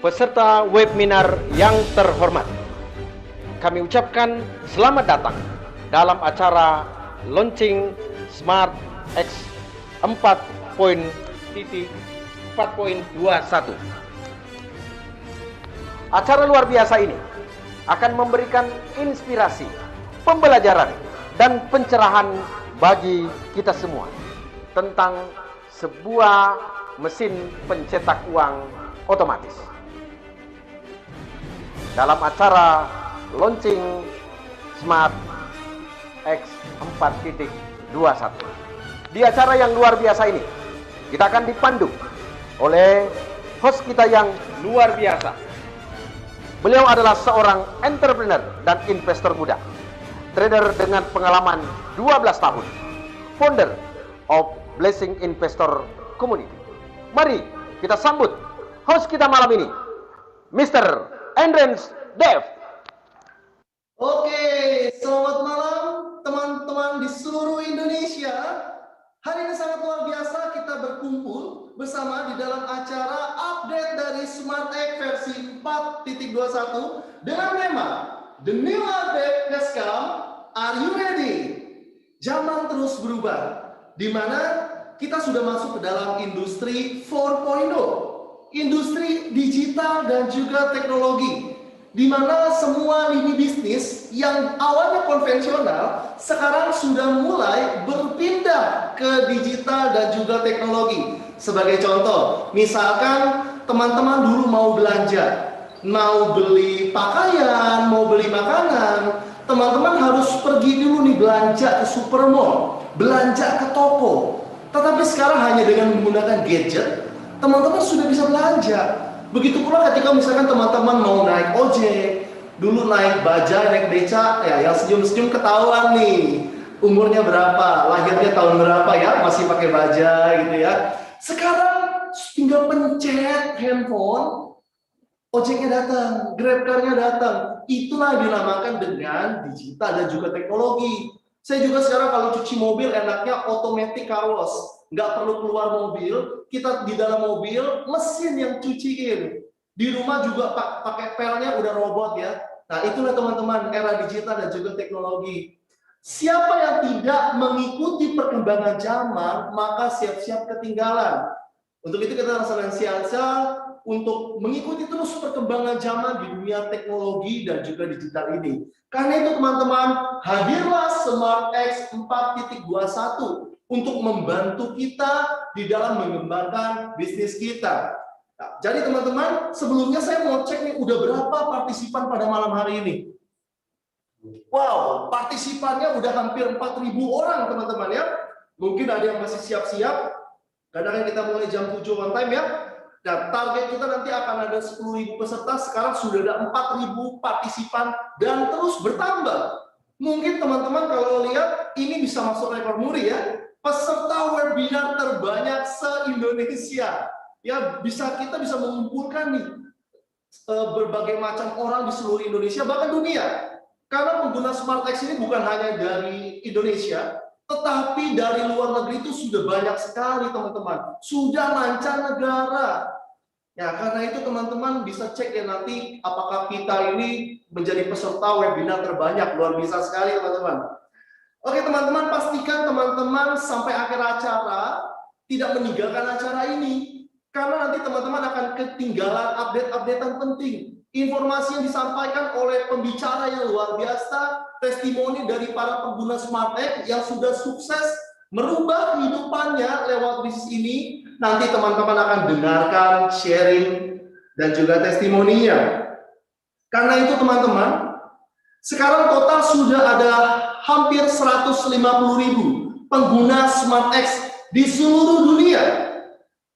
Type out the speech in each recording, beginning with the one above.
peserta webinar yang terhormat, kami ucapkan selamat datang dalam acara Launching Smart X 4.4.21. Acara luar biasa ini akan memberikan inspirasi, pembelajaran, dan pencerahan bagi kita semua tentang sebuah mesin pencetak uang otomatis. Dalam acara Launching Smart X 4.21. Di acara yang luar biasa ini, kita akan dipandu oleh host kita yang luar biasa. Beliau adalah seorang entrepreneur dan investor muda, trader dengan pengalaman 12 tahun, founder of Blessing Investor Community. Mari kita sambut host kita malam ini, Mr. Andrens Dev. Oke, selamat malam teman-teman di seluruh Indonesia. Hari ini sangat luar biasa kita berkumpul bersama di dalam acara update dari Smart X versi 4.21 dengan tema The New Update has come, are you ready? Zaman terus berubah, di mana kita sudah masuk ke dalam industri 4.0, industri digital dan juga teknologi, di mana semua lini bisnis yang awalnya konvensional sekarang sudah mulai berpindah ke digital dan juga teknologi. Sebagai contoh, misalkan teman-teman dulu mau belanja, mau beli pakaian, mau beli makanan, teman-teman harus pergi dulu nih belanja ke supermall, belanja ke toko. Tetapi sekarang hanya dengan menggunakan gadget, teman-teman sudah bisa belanja. Begitu pula ketika misalkan teman-teman mau naik ojek, dulu naik bajai, naik beca, ya yang senyum-senyum ketahuan nih umurnya berapa, lahirnya tahun berapa ya, masih pakai bajai gitu ya. Sekarang tinggal pencet handphone, ojeknya datang, Grab car-nya datang. Itulah dinamakan dengan digital dan juga teknologi. Saya juga sekarang kalau cuci mobil enaknya automatic car wash, nggak perlu keluar mobil, kita di dalam mobil mesin yang cuciin. Di rumah juga pakai pelnya udah robot ya. Nah itulah teman-teman era digital dan juga teknologi. Siapa yang tidak mengikuti perkembangan zaman maka siap-siap ketinggalan. Untuk itu kita harus senantiasa untuk mengikuti terus perkembangan zaman di dunia teknologi dan juga digital ini. Karena itu teman-teman, hadirlah Smart X 4.21 untuk membantu kita di dalam mengembangkan bisnis kita. Nah, jadi teman-teman, sebelumnya saya mau cek nih udah berapa partisipan pada malam hari ini. Wow, partisipannya udah hampir 4.000 orang teman-teman ya. Mungkin ada yang masih siap-siap. Kadang-kadang kita mulai jam 7 on time ya. Dan target kita nanti akan ada 10.000 peserta, sekarang sudah ada 4.000 partisipan dan terus bertambah. Mungkin teman-teman kalau lihat ini bisa masuk rekor muri ya. Peserta webinar terbanyak se-Indonesia. Ya, kita bisa mengumpulkan nih berbagai macam orang di seluruh Indonesia bahkan dunia. Karena pengguna SmartX ini bukan hanya dari Indonesia, tetapi dari luar negeri itu sudah banyak sekali teman-teman, sudah mancanegara. Ya, karena itu teman-teman bisa cek ya nanti apakah kita ini menjadi peserta webinar terbanyak, luar biasa sekali teman-teman. Oke teman-teman, pastikan teman-teman sampai akhir acara tidak meninggalkan acara ini, karena nanti teman-teman akan ketinggalan update-updatean penting. Informasi yang disampaikan oleh pembicara yang luar biasa, testimoni dari para pengguna SmartX yang sudah sukses merubah kehidupannya lewat bisnis ini. Nanti teman-teman akan dengarkan, sharing, dan juga testimoninya. Karena itu teman-teman, sekarang total sudah ada hampir 150.000 pengguna SmartX di seluruh dunia.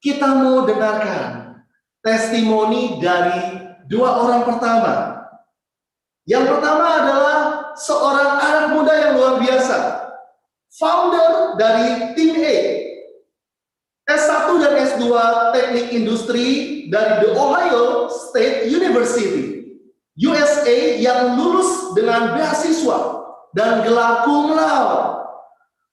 Kita mau dengarkan testimoni dari dua orang pertama. Yang pertama adalah seorang anak muda yang luar biasa, founder dari tim A, S1 dan S2 Teknik Industri dari The Ohio State University, USA, yang lulus dengan beasiswa dan gelar cum laude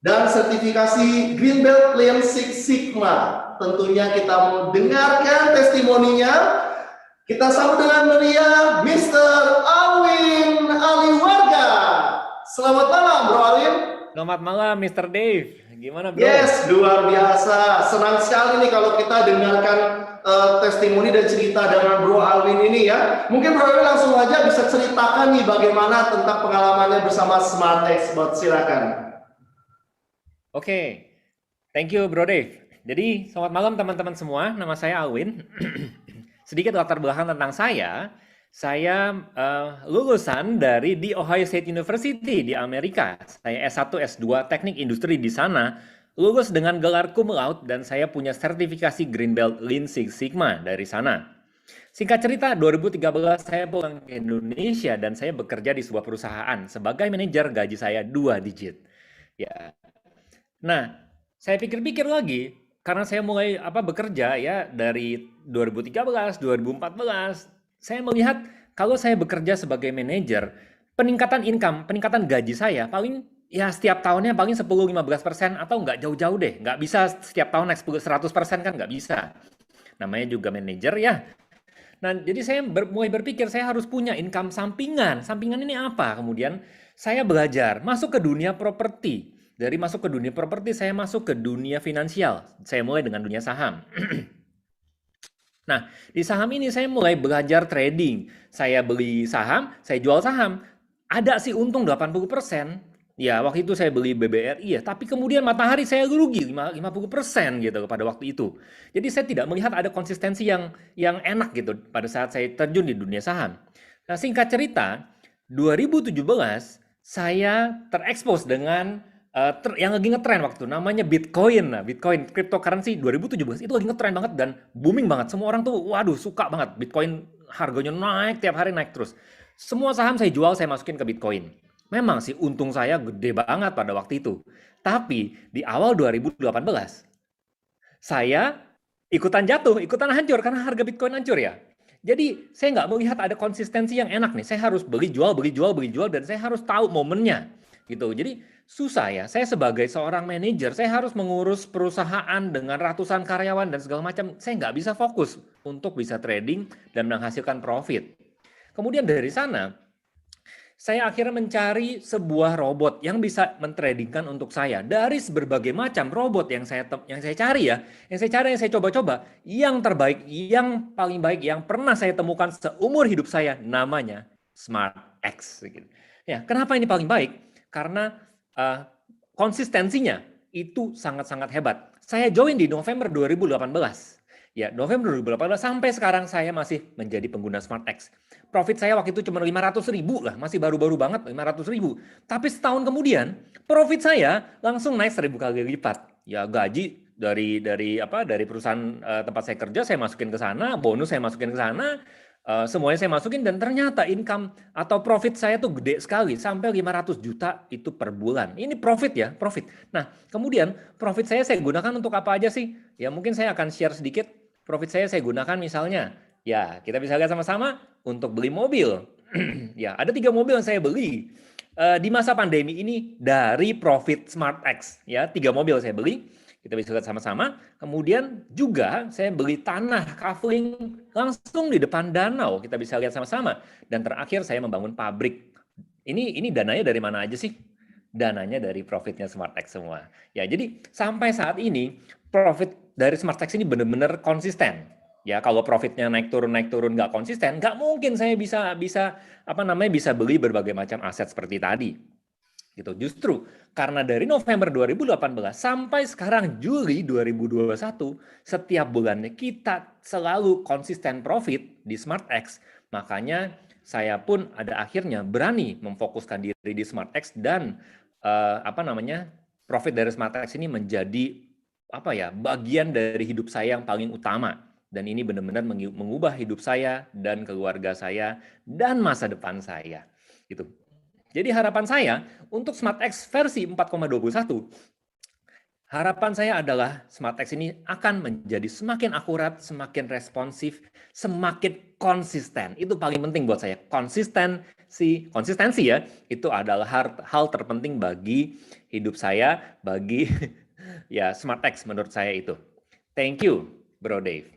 dan sertifikasi Green Belt Lean Six Sigma. Tentunya kita mau dengarkan testimoninya. Kita sambut dengan meriah Mr. Alwin Aliwarga. Selamat malam, Bro Alwin. Selamat malam, Mr. Dave. Gimana, bro? Yes, luar biasa. Senang sekali nih kalau kita dengarkan testimoni dan cerita dengan Bro Alwin ini ya. Mungkin Bro Alwin langsung aja bisa ceritakan nih bagaimana tentang pengalamannya bersama Smart Expert. Silakan. Oke, thank you, Bro Dave. Jadi, selamat malam teman-teman semua. Nama saya Alwin. Sedikit latar belakang tentang saya. Saya lulusan dari The Ohio State University di Amerika. Saya S1, S2 Teknik Industri di sana. Lulus dengan gelar cum laude dan saya punya sertifikasi Green Belt Lean Six Sigma dari sana. Singkat cerita, 2013 saya pulang ke Indonesia dan saya bekerja di sebuah perusahaan sebagai manajer, gaji saya 2 digit. Ya. Nah, saya pikir-pikir lagi karena saya mulai bekerja ya dari 2013, 2014, saya melihat kalau saya bekerja sebagai manajer, peningkatan income, peningkatan gaji saya paling ya setiap tahunnya paling 10-15% atau nggak jauh-jauh deh. Nggak bisa setiap tahun naik 100% kan nggak bisa. Namanya juga manajer ya. Nah, jadi saya mulai berpikir saya harus punya income sampingan. Sampingan ini apa? Kemudian saya belajar masuk ke dunia properti. Dari masuk ke dunia properti, saya masuk ke dunia finansial. Saya mulai dengan dunia saham. Nah, di saham ini saya mulai belajar trading. Saya beli saham, saya jual saham. Ada sih untung 80%. Ya, waktu itu saya beli BBRI ya, tapi kemudian matahari saya rugi 50% gitu pada waktu itu. Jadi saya tidak melihat ada konsistensi yang enak gitu pada saat saya terjun di dunia saham. Nah, singkat cerita, 2017 saya terekspos dengan yang lagi ngetren waktu itu, namanya Bitcoin. Nah, Bitcoin cryptocurrency 2017 itu lagi ngetren banget dan booming banget. Semua orang tuh waduh suka banget. Bitcoin harganya naik, tiap hari naik terus. Semua saham saya jual, saya masukin ke Bitcoin. Memang sih untung saya gede banget pada waktu itu. Tapi di awal 2018 saya ikutan jatuh, ikutan hancur karena harga Bitcoin hancur ya. Jadi saya nggak melihat ada konsistensi yang enak nih. Saya harus beli jual, beli jual, beli jual dan saya harus tahu momennya gitu. Jadi susah ya. Saya sebagai seorang manajer, saya harus mengurus perusahaan dengan ratusan karyawan dan segala macam. Saya nggak bisa fokus untuk bisa trading dan menghasilkan profit. Kemudian dari sana, saya akhirnya mencari sebuah robot yang bisa mentradingkan untuk saya. Dari berbagai macam robot yang saya cari ya, yang saya coba-coba, yang terbaik, yang paling baik, yang pernah saya temukan seumur hidup saya, namanya SmartX. Ya, kenapa ini paling baik? Karena konsistensinya itu sangat-sangat hebat. Saya join di November 2018. Ya, November 2018 sampai sekarang saya masih menjadi pengguna SmartX. Profit saya waktu itu cuma 500.000 lah, masih baru-baru banget 500.000. Tapi setahun kemudian, profit saya langsung naik 1000 kali lipat. Ya, gaji dari perusahaan tempat saya kerja saya masukin ke sana, bonus saya masukin ke sana, semuanya saya masukin dan ternyata income atau profit saya tuh gede sekali sampai 500 juta itu per bulan. Ini profit ya, profit. Nah, kemudian profit saya gunakan untuk apa aja sih? Ya mungkin saya akan share sedikit. Profit saya gunakan misalnya, ya kita bisa lihat sama-sama untuk beli mobil. Ya, ada 3 mobil yang saya beli di masa pandemi ini dari profit SmartX. Ya, 3 mobil saya beli. Kita bisa lihat sama-sama. Kemudian juga saya beli tanah kaveling langsung di depan danau. Kita bisa lihat sama-sama. Dan terakhir saya membangun pabrik. Ini dananya dari mana aja sih? Dananya dari profitnya SmartX semua. Ya, jadi sampai saat ini profit dari SmartX ini benar-benar konsisten. Ya, kalau profitnya naik turun nggak konsisten, nggak mungkin saya bisa beli berbagai macam aset seperti tadi. Gitu. Justru karena dari November 2018 sampai sekarang Juli 2021, setiap bulannya kita selalu konsisten profit di SmartX. Makanya saya pun ada akhirnya berani memfokuskan diri di SmartX dan profit dari SmartX ini menjadi bagian dari hidup saya yang paling utama. Dan ini benar-benar mengubah hidup saya dan keluarga saya dan masa depan saya. Gitu. Jadi harapan saya untuk SmartX versi 4,21, harapan saya adalah SmartX ini akan menjadi semakin akurat, semakin responsif, semakin konsisten. Itu paling penting buat saya. Konsistensi ya, itu adalah hal terpenting bagi hidup saya, bagi ya SmartX menurut saya itu. Thank you, Bro Dave.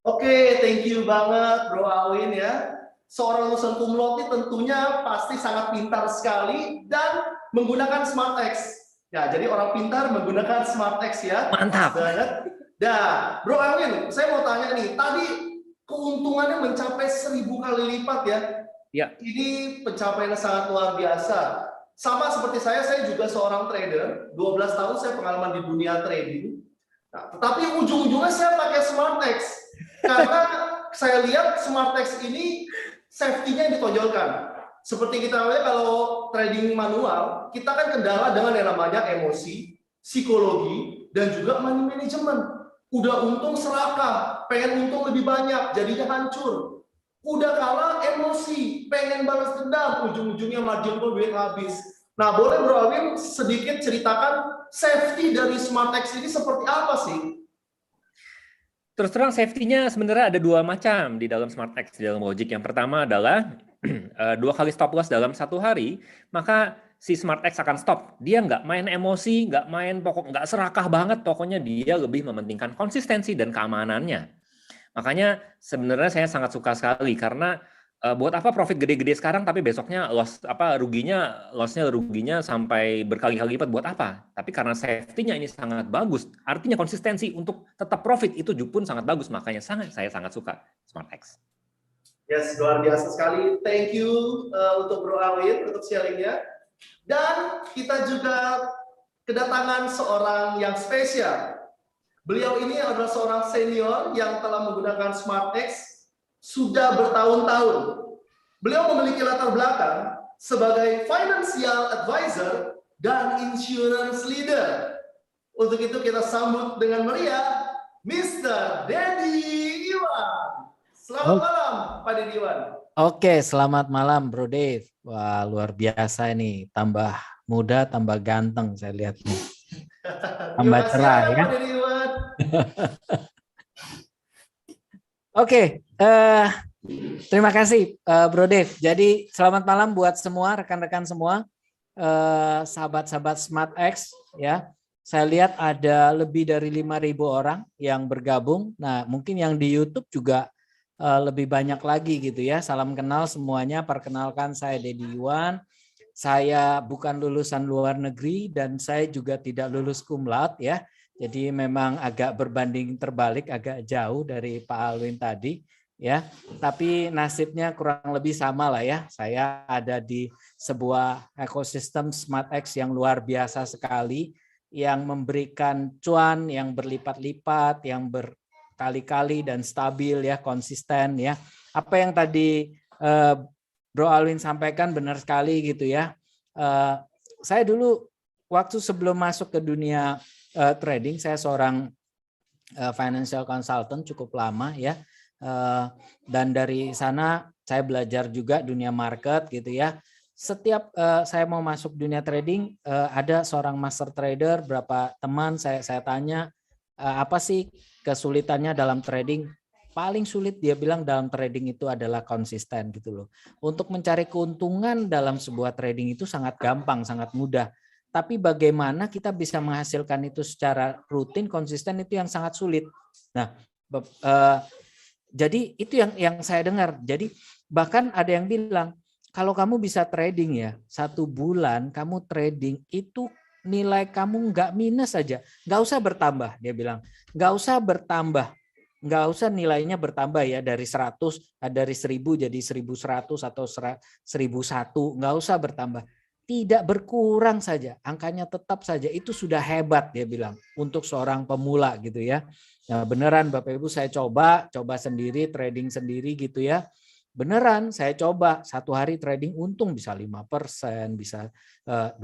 Oke, thank you banget Bro Alwin ya. Seorang lulusan cum laude tentunya pasti sangat pintar sekali dan menggunakan SmartX. Ya, jadi orang pintar menggunakan SmartX ya. Pas Mantap. banget. Nah, Bro Alwin, saya mau tanya nih, tadi keuntungannya mencapai 1000 kali lipat ya. Ya. Ini pencapaian sangat luar biasa. Sama seperti saya juga seorang trader. 12 tahun saya pengalaman di dunia trading. Nah, tetapi ujung-ujungnya saya pakai SmartX. Karena saya lihat SmartX ini safety-nya yang ditonjolkan. Seperti kita tahu ya, kalau trading manual, kita kan kendala dengan yang namanya emosi, psikologi, dan juga money management. Udah untung serakah, pengen untung lebih banyak, jadinya hancur. Udah kalah emosi, pengen balas dendam, ujung-ujungnya margin call duit habis. Nah, boleh Bro Alwin sedikit ceritakan safety dari SmartX ini seperti apa sih? Terus terang safety-nya sebenarnya ada dua macam di dalam SmartX, di dalam Logic. Yang pertama adalah 2 kali stop loss dalam 1 hari, maka si SmartX akan stop. Dia nggak main emosi, nggak main nggak serakah banget, pokoknya dia lebih mementingkan konsistensi dan keamanannya. Makanya sebenarnya saya sangat suka sekali karena buat apa profit gede-gede sekarang tapi besoknya ruginya sampai berkali-kali lipat, buat apa? Tapi karena safety-nya ini sangat bagus, artinya konsistensi untuk tetap profit itu pun sangat bagus, makanya saya sangat suka SmartX. Yes, luar biasa sekali. Thank you untuk Bro Alwin untuk sharingnya. Dan kita juga kedatangan seorang yang spesial. Beliau ini adalah seorang senior yang telah menggunakan SmartX sudah bertahun-tahun. Beliau memiliki latar belakang sebagai financial advisor dan insurance leader. Untuk itu kita sambut dengan meriah Mr. Dedi Iwan. Selamat malam, Pak Dedi Iwan. Oke, selamat malam Bro Dave. Wah, luar biasa ini. Tambah muda, tambah ganteng saya lihat nih. Tambah cerah ya. Pak Dedi Iwan. Oke, terima kasih Bro Dave. Jadi selamat malam buat semua rekan-rekan semua, sahabat-sahabat SmartX ya. Saya lihat ada lebih dari 5.000 orang yang bergabung. Nah, mungkin yang di YouTube juga lebih banyak lagi gitu ya. Salam kenal semuanya. Perkenalkan, saya Dedi Iwan. Saya bukan lulusan luar negeri dan saya juga tidak lulus cum laude ya. Jadi memang agak berbanding terbalik, agak jauh dari Pak Alwin tadi ya. Tapi nasibnya kurang lebih sama lah ya. Saya ada di sebuah ekosistem SmartX yang luar biasa sekali, yang memberikan cuan yang berlipat-lipat, yang berkali-kali dan stabil ya, konsisten ya. Apa yang tadi Bro Alwin sampaikan benar sekali gitu ya. Saya dulu waktu sebelum masuk ke dunia trading, saya seorang financial consultant cukup lama ya, dan dari sana saya belajar juga dunia market gitu ya. Setiap saya mau masuk dunia trading, ada seorang master trader, berapa teman saya tanya apa sih kesulitannya dalam trading. Paling sulit dia bilang dalam trading itu adalah konsisten gitu loh. Untuk mencari keuntungan dalam sebuah trading itu sangat gampang, sangat mudah. Tapi bagaimana kita bisa menghasilkan itu secara rutin, konsisten, itu yang sangat sulit. Nah, jadi itu yang saya dengar. Jadi bahkan ada yang bilang, kalau kamu bisa trading ya, 1 bulan kamu trading itu nilai kamu nggak minus aja, nggak usah bertambah. Dia bilang, nggak usah bertambah. Nggak usah nilainya bertambah ya, dari 100, dari 1000 jadi 1100 atau 1001, nggak usah bertambah. Tidak berkurang saja, angkanya tetap saja, itu sudah hebat dia bilang untuk seorang pemula gitu ya. Nah, beneran Bapak Ibu, saya coba sendiri, trading sendiri gitu ya. Beneran saya coba 1 hari trading untung bisa 5%, bisa 2%,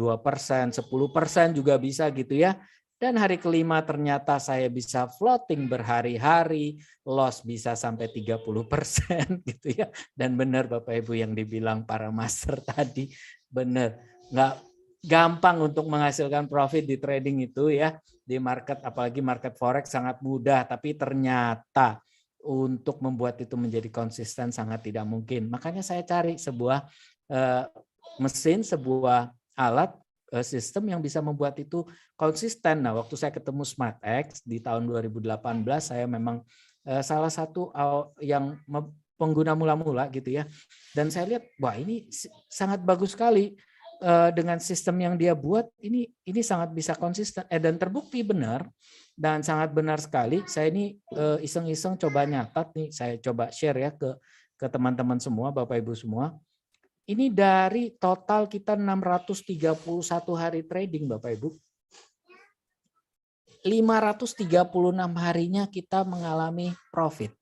10% juga bisa gitu ya. Dan hari kelima ternyata saya bisa floating berhari-hari, loss bisa sampai 30% gitu ya. Dan benar Bapak Ibu yang dibilang para master tadi, benar. Nggak gampang untuk menghasilkan profit di trading itu ya. Di market, apalagi market forex sangat mudah, tapi ternyata untuk membuat itu menjadi konsisten sangat tidak mungkin. Makanya saya cari sebuah mesin, sebuah alat, sistem yang bisa membuat itu konsisten. Nah, waktu saya ketemu SmartX di tahun 2018, saya memang salah satu yang pengguna mula-mula gitu ya. Dan saya lihat, wah ini sangat bagus sekali dengan sistem yang dia buat. Ini sangat bisa konsisten dan terbukti benar dan sangat benar sekali. Saya ini iseng-iseng coba nyatat nih, saya coba share ya ke teman-teman semua, Bapak Ibu semua. Ini dari total kita 631 hari trading, Bapak Ibu. 536 harinya kita mengalami profit.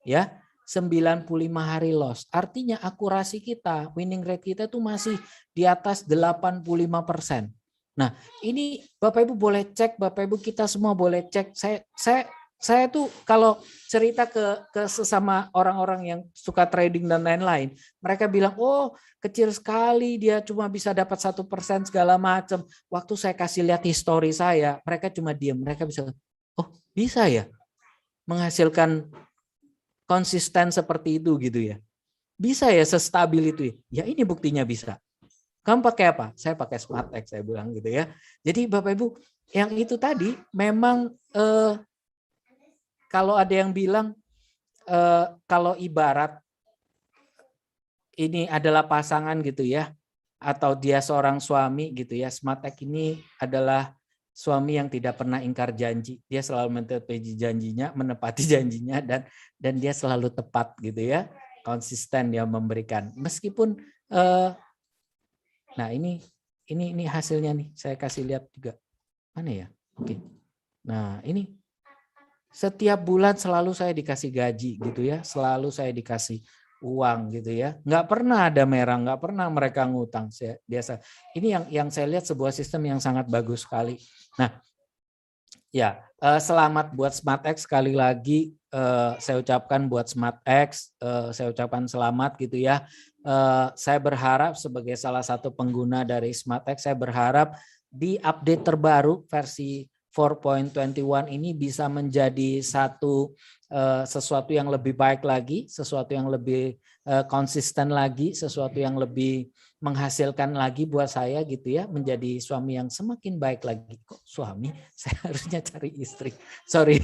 Ya. 95 hari loss. Artinya akurasi kita, winning rate kita itu masih di atas 85%. Nah, ini Bapak Ibu boleh cek, Bapak Ibu kita semua boleh cek. Saya tuh kalau cerita ke sesama orang-orang yang suka trading dan lain-lain, mereka bilang, oh kecil sekali, dia cuma bisa dapat 1% segala macam. Waktu saya kasih lihat histori saya, mereka cuma diam. Mereka bisa, oh bisa ya menghasilkan konsisten seperti itu gitu ya. Bisa ya sestabil itu ya. Ya ini buktinya bisa. Kamu pakai apa? Saya pakai SmartX, saya bilang gitu ya. Jadi Bapak Ibu, yang itu tadi memang kalau ada yang bilang kalau ibarat ini adalah pasangan gitu ya, atau dia seorang suami gitu ya, SmartX ini adalah suami yang tidak pernah ingkar janji. Dia selalu menepati janjinya dan dia selalu tepat gitu ya. Konsisten dia memberikan. Meskipun nah ini hasilnya nih. Saya kasih lihat juga. Mana ya? Oke. Nah, ini setiap bulan selalu saya dikasih gaji gitu ya. Selalu saya dikasih uang gitu ya, nggak pernah ada merah, nggak pernah mereka ngutang. Biasa. Ini yang saya lihat sebuah sistem yang sangat bagus sekali. Nah, ya selamat buat SmartX sekali lagi. Saya ucapkan buat SmartX, saya ucapkan selamat gitu ya. Saya berharap sebagai salah satu pengguna dari SmartX, saya berharap di update terbaru versi 4.21 ini bisa menjadi sesuatu yang lebih baik lagi, sesuatu yang lebih konsisten lagi, sesuatu yang lebih menghasilkan lagi buat saya gitu ya, menjadi suami yang semakin baik lagi. Kok suami? Saya harusnya cari istri. Sorry,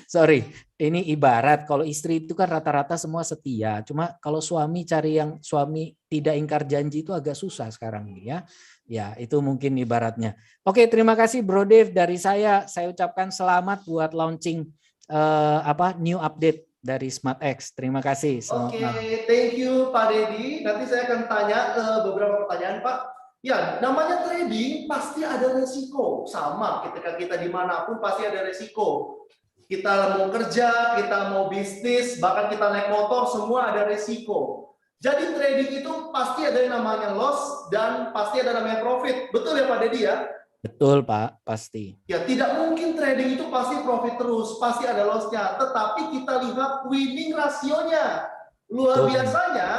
sorry. Ini ibarat kalau istri itu kan rata-rata semua setia. Cuma kalau suami cari yang suami tidak ingkar janji itu agak susah sekarang ini ya. Ya, itu mungkin ibaratnya. Oke, terima kasih Bro Dave dari saya. Saya ucapkan selamat buat launching new update dari SmartX. Terima kasih. Oke, thank you Pak Dedi. Nanti saya akan tanya beberapa pertanyaan Pak. Ya, namanya trading pasti ada resiko. Sama ketika kita dimanapun pasti ada resiko. Kita mau kerja, kita mau bisnis, bahkan kita naik motor, semua ada resiko. Jadi trading itu pasti ada yang namanya loss dan pasti ada namanya profit. Betul ya Pak Dedi ya? Betul Pak, pasti. Ya, tidak mungkin trading itu pasti profit terus, pasti ada loss-nya. Tetapi kita lihat winning rasionya. Luar biasanya,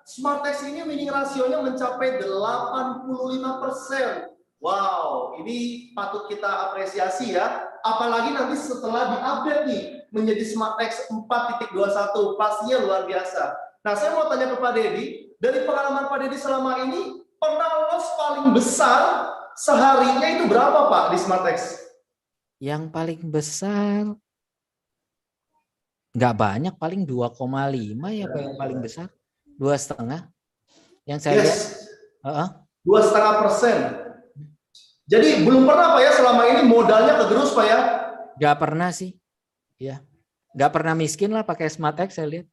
SmartX ini winning rasionya mencapai 85%. Wow, ini patut kita apresiasi ya. Apalagi nanti setelah diupdate nih menjadi SmartX 4.21, pastinya luar biasa. Nah, saya mau tanya ke Pak Dedi, dari pengalaman Pak Dedi selama ini, pernah loss paling besar seharinya itu berapa Pak di SmartX? Yang paling besar nggak banyak, paling 2,5 ya Pak yang paling besar, 2,5. Yang saya lihat 2,5%. Jadi belum pernah Pak ya selama ini modalnya kegerus Pak ya? Nggak pernah sih, ya. Nggak pernah miskin lah pakai SmartX saya lihat.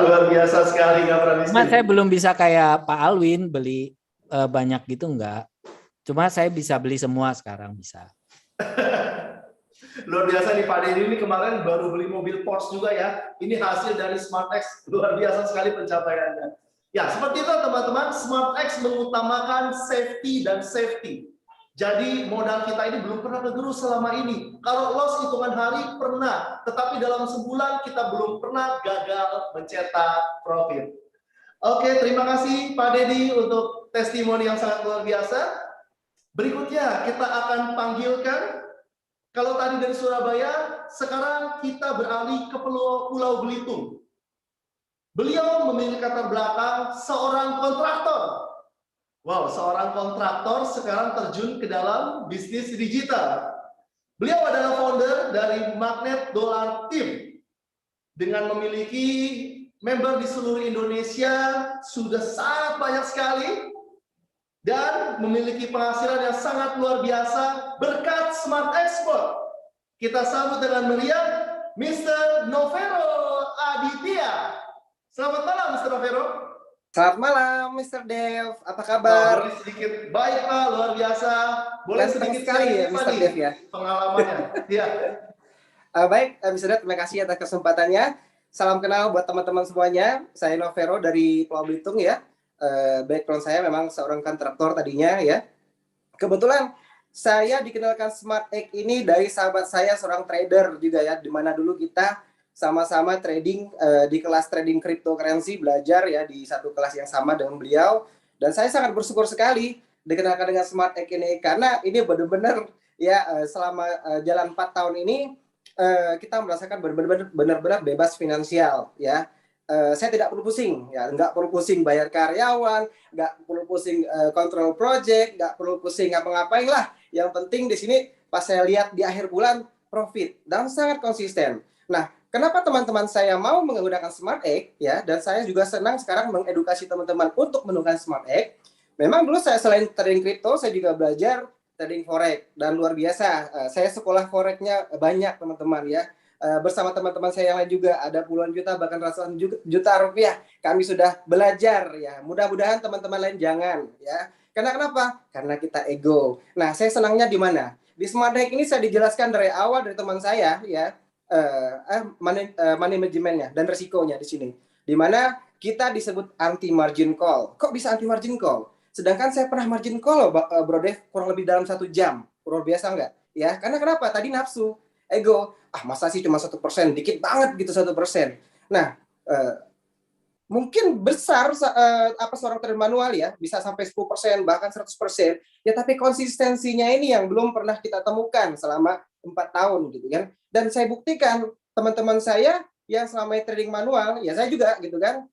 Luar biasa sekali, nggak pernah miskin. Cuma saya belum bisa kayak Pak Alwin beli banyak gitu, enggak. Cuma saya bisa beli semua sekarang bisa. Luar biasa nih Pak Dedi ini kemarin baru beli mobil Porsche juga ya. Ini hasil dari SmartX, luar biasa sekali pencapaiannya. Ya seperti itu teman-teman, SmartX mengutamakan safety dan safety. Jadi modal kita ini belum pernah kegerus selama ini. Kalau loss hitungan hari pernah, tetapi dalam sebulan kita belum pernah gagal mencetak profit. Oke, terima kasih Pak Dedi untuk testimoni yang sangat luar biasa. Berikutnya kita akan panggilkan, kalau tadi dari Surabaya, sekarang kita beralih ke Pulau Belitung. Beliau memiliki latar belakang seorang kontraktor. Wow, seorang kontraktor sekarang terjun ke dalam bisnis digital. Beliau adalah founder dari Magnet Dollar Team. dengan memiliki member di seluruh Indonesia sudah sangat banyak sekali dan memiliki penghasilan yang sangat luar biasa berkat Smart Export. Kita sambut dengan meriah Mr. Novero Aditya. Selamat malam, Mr. Novero. Selamat malam, Mr. Dev. Apa kabar? Boleh sedikit baik, Pak, luar biasa. Boleh Ganteng sedikit sekali ya, Pak, Mr. Dev ya. pengalamannya. Ya. Baik, Mr. Dev, terima kasih atas kesempatannya. Salam kenal buat teman-teman semuanya. Saya Novero dari Pulau Belitung ya. Background saya memang seorang kontraktor tadinya ya. Kebetulan saya dikenalkan Smart Egg ini dari sahabat saya seorang trader juga ya, di mana dulu kita sama-sama trading di kelas trading cryptocurrency, belajar ya di satu kelas yang sama dengan beliau, dan saya sangat bersyukur sekali dikenalkan dengan Smart Egg ini karena ini benar-benar ya selama jalan 4 tahun ini kita merasakan benar-benar bebas finansial ya. Saya tidak perlu pusing ya, nggak perlu pusing bayar karyawan, nggak perlu pusing kontrol project, nggak perlu pusing ngapa-ngapain lah. Yang penting di sini pas saya lihat di akhir bulan profit dan sangat konsisten. Nah, kenapa teman-teman saya mau menggunakan Smart Egg ya, dan saya juga senang sekarang mengedukasi teman-teman untuk menggunakan Smart Egg. Memang dulu saya selain trading kripto, saya juga belajar trading forex dan luar biasa. Saya sekolah forexnya banyak teman-teman ya. Bersama teman-teman saya yang lain juga ada puluhan juta bahkan ratusan juta rupiah. Kami sudah belajar ya. Mudah-mudahan teman-teman lain jangan ya. Karena kenapa? Karena kita ego. Nah, saya senangnya di mana? Di Smart Egg ini saya dijelaskan dari awal dari teman saya ya. Money manajemennya dan resikonya di sini. Di mana kita disebut anti margin call. Kok bisa anti margin call? Sedangkan saya pernah margin call loh, Bro Dev, kurang lebih dalam 1 jam. Luar biasa nggak? Ya, karena kenapa? Tadi nafsu, ego. Masa sih cuma 1%, dikit banget gitu 1%. Nah, mungkin besar seorang trader manual ya, bisa sampai 10%, bahkan 100%. Ya, tapi konsistensinya ini yang belum pernah kita temukan selama 4 tahun gitu kan. Dan saya buktikan teman-teman saya yang selama trading manual, ya saya juga gitu kan,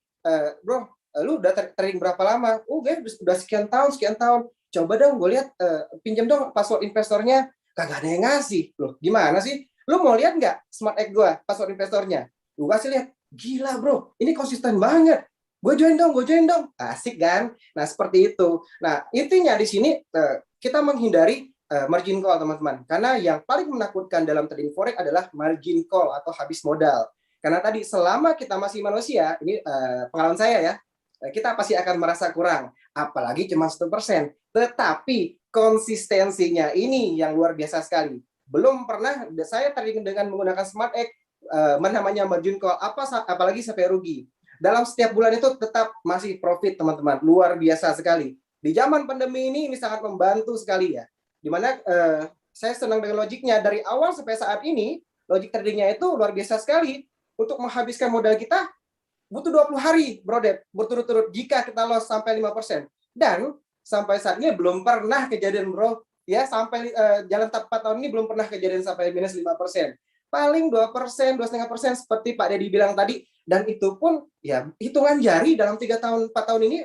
bro, lu udah trading berapa lama? Guys, udah sekian tahun. Coba dong, gue lihat, pinjam dong password investornya. Kagak ada yang ngasih. Loh, gimana sih? Lu mau lihat nggak Smart Egg gue, password investornya? Gue kasih lihat. Gila bro, ini konsisten banget. Gue join dong. Asik kan? Nah, seperti itu. Nah, intinya di sini kita menghindari margin call teman-teman, karena yang paling menakutkan dalam trading forex adalah margin call atau habis modal. Karena tadi selama kita masih manusia, ini pengalaman saya ya, kita pasti akan merasa kurang, apalagi cuma 1%. Tetapi konsistensinya ini yang luar biasa sekali. Belum pernah saya trading dengan menggunakan Smart Egg namanya margin call, apalagi sampai rugi. Dalam setiap bulan itu tetap masih profit teman-teman, luar biasa sekali. Di zaman pandemi ini sangat membantu sekali ya. Dimana saya senang dengan logiknya dari awal sampai saat ini, logik tradingnya itu luar biasa sekali. Untuk menghabiskan modal kita butuh 20 hari, Bro Dev, berturut-turut jika kita loss sampai 5%. Dan sampai saat ini belum pernah kejadian, Bro, ya sampai jalan 4 tahun ini belum pernah kejadian sampai minus 5%. Paling 2%, 2,5% seperti Pak Dedi bilang tadi, dan itu pun ya hitungan jari dalam 3 tahun 4 tahun ini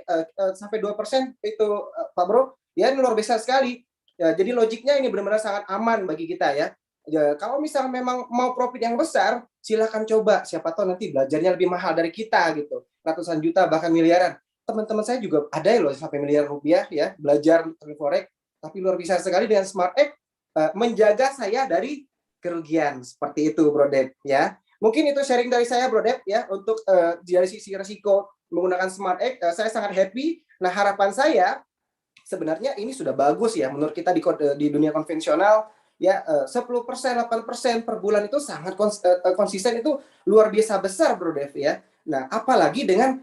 sampai 2% itu Pak Bro, ya ini luar biasa sekali. Ya, jadi logiknya ini benar-benar sangat aman bagi kita ya. Ya, kalau misalnya memang mau profit yang besar, silakan coba. Siapa tahu nanti belajarnya lebih mahal dari kita gitu. Ratusan juta bahkan miliaran. Teman-teman saya juga ada loh sampai miliar rupiah ya belajar trading forex. Tapi luar biasa sekali dengan Smart Egg menjaga saya dari kerugian seperti itu, Bro Dev ya. Mungkin itu sharing dari saya, Bro Dev ya, untuk dari sisi risiko menggunakan Smart Egg. Saya sangat happy. Nah, harapan saya sebenarnya ini sudah bagus ya menurut kita di dunia konvensional ya, 10%, 8% per bulan itu sangat konsisten, itu luar biasa besar, Bro Dev ya. Nah, apalagi dengan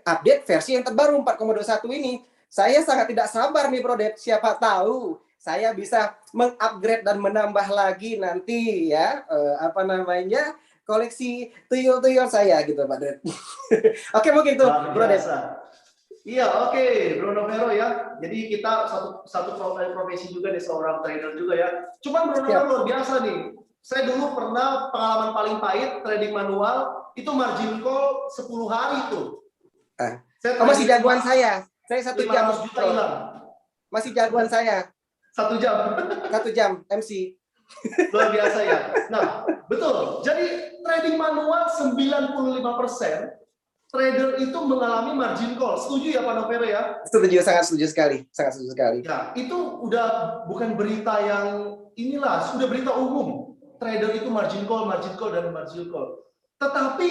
update versi yang terbaru 4,21 ini. Saya sangat tidak sabar nih, Bro Dev. Siapa tahu saya bisa mengupgrade dan menambah lagi nanti ya koleksi tuyul-tuyul saya gitu, Pak Dev. Oke, mungkin itu, Bro Dev. Iya, oke, Bro Novero ya. Jadi kita satu profesi juga nih, seorang trader juga ya. Cuman Bro Novero luar biasa nih. Saya dulu pernah pengalaman paling pahit trading manual itu margin call 10 hari tuh. Masih jagoan saya. Saya 1 jam. 500 juta hilang. Masih jagoan saya. 1 jam. 1 jam MC. Luar biasa ya. Nah, betul. Jadi trading manual 95% trader itu mengalami margin call. Setuju ya Pak Novero ya? Setuju, sangat setuju sekali, sangat setuju sekali. Ya, itu udah bukan berita yang inilah, sudah berita umum. Trader itu margin call, dan margin call. Tetapi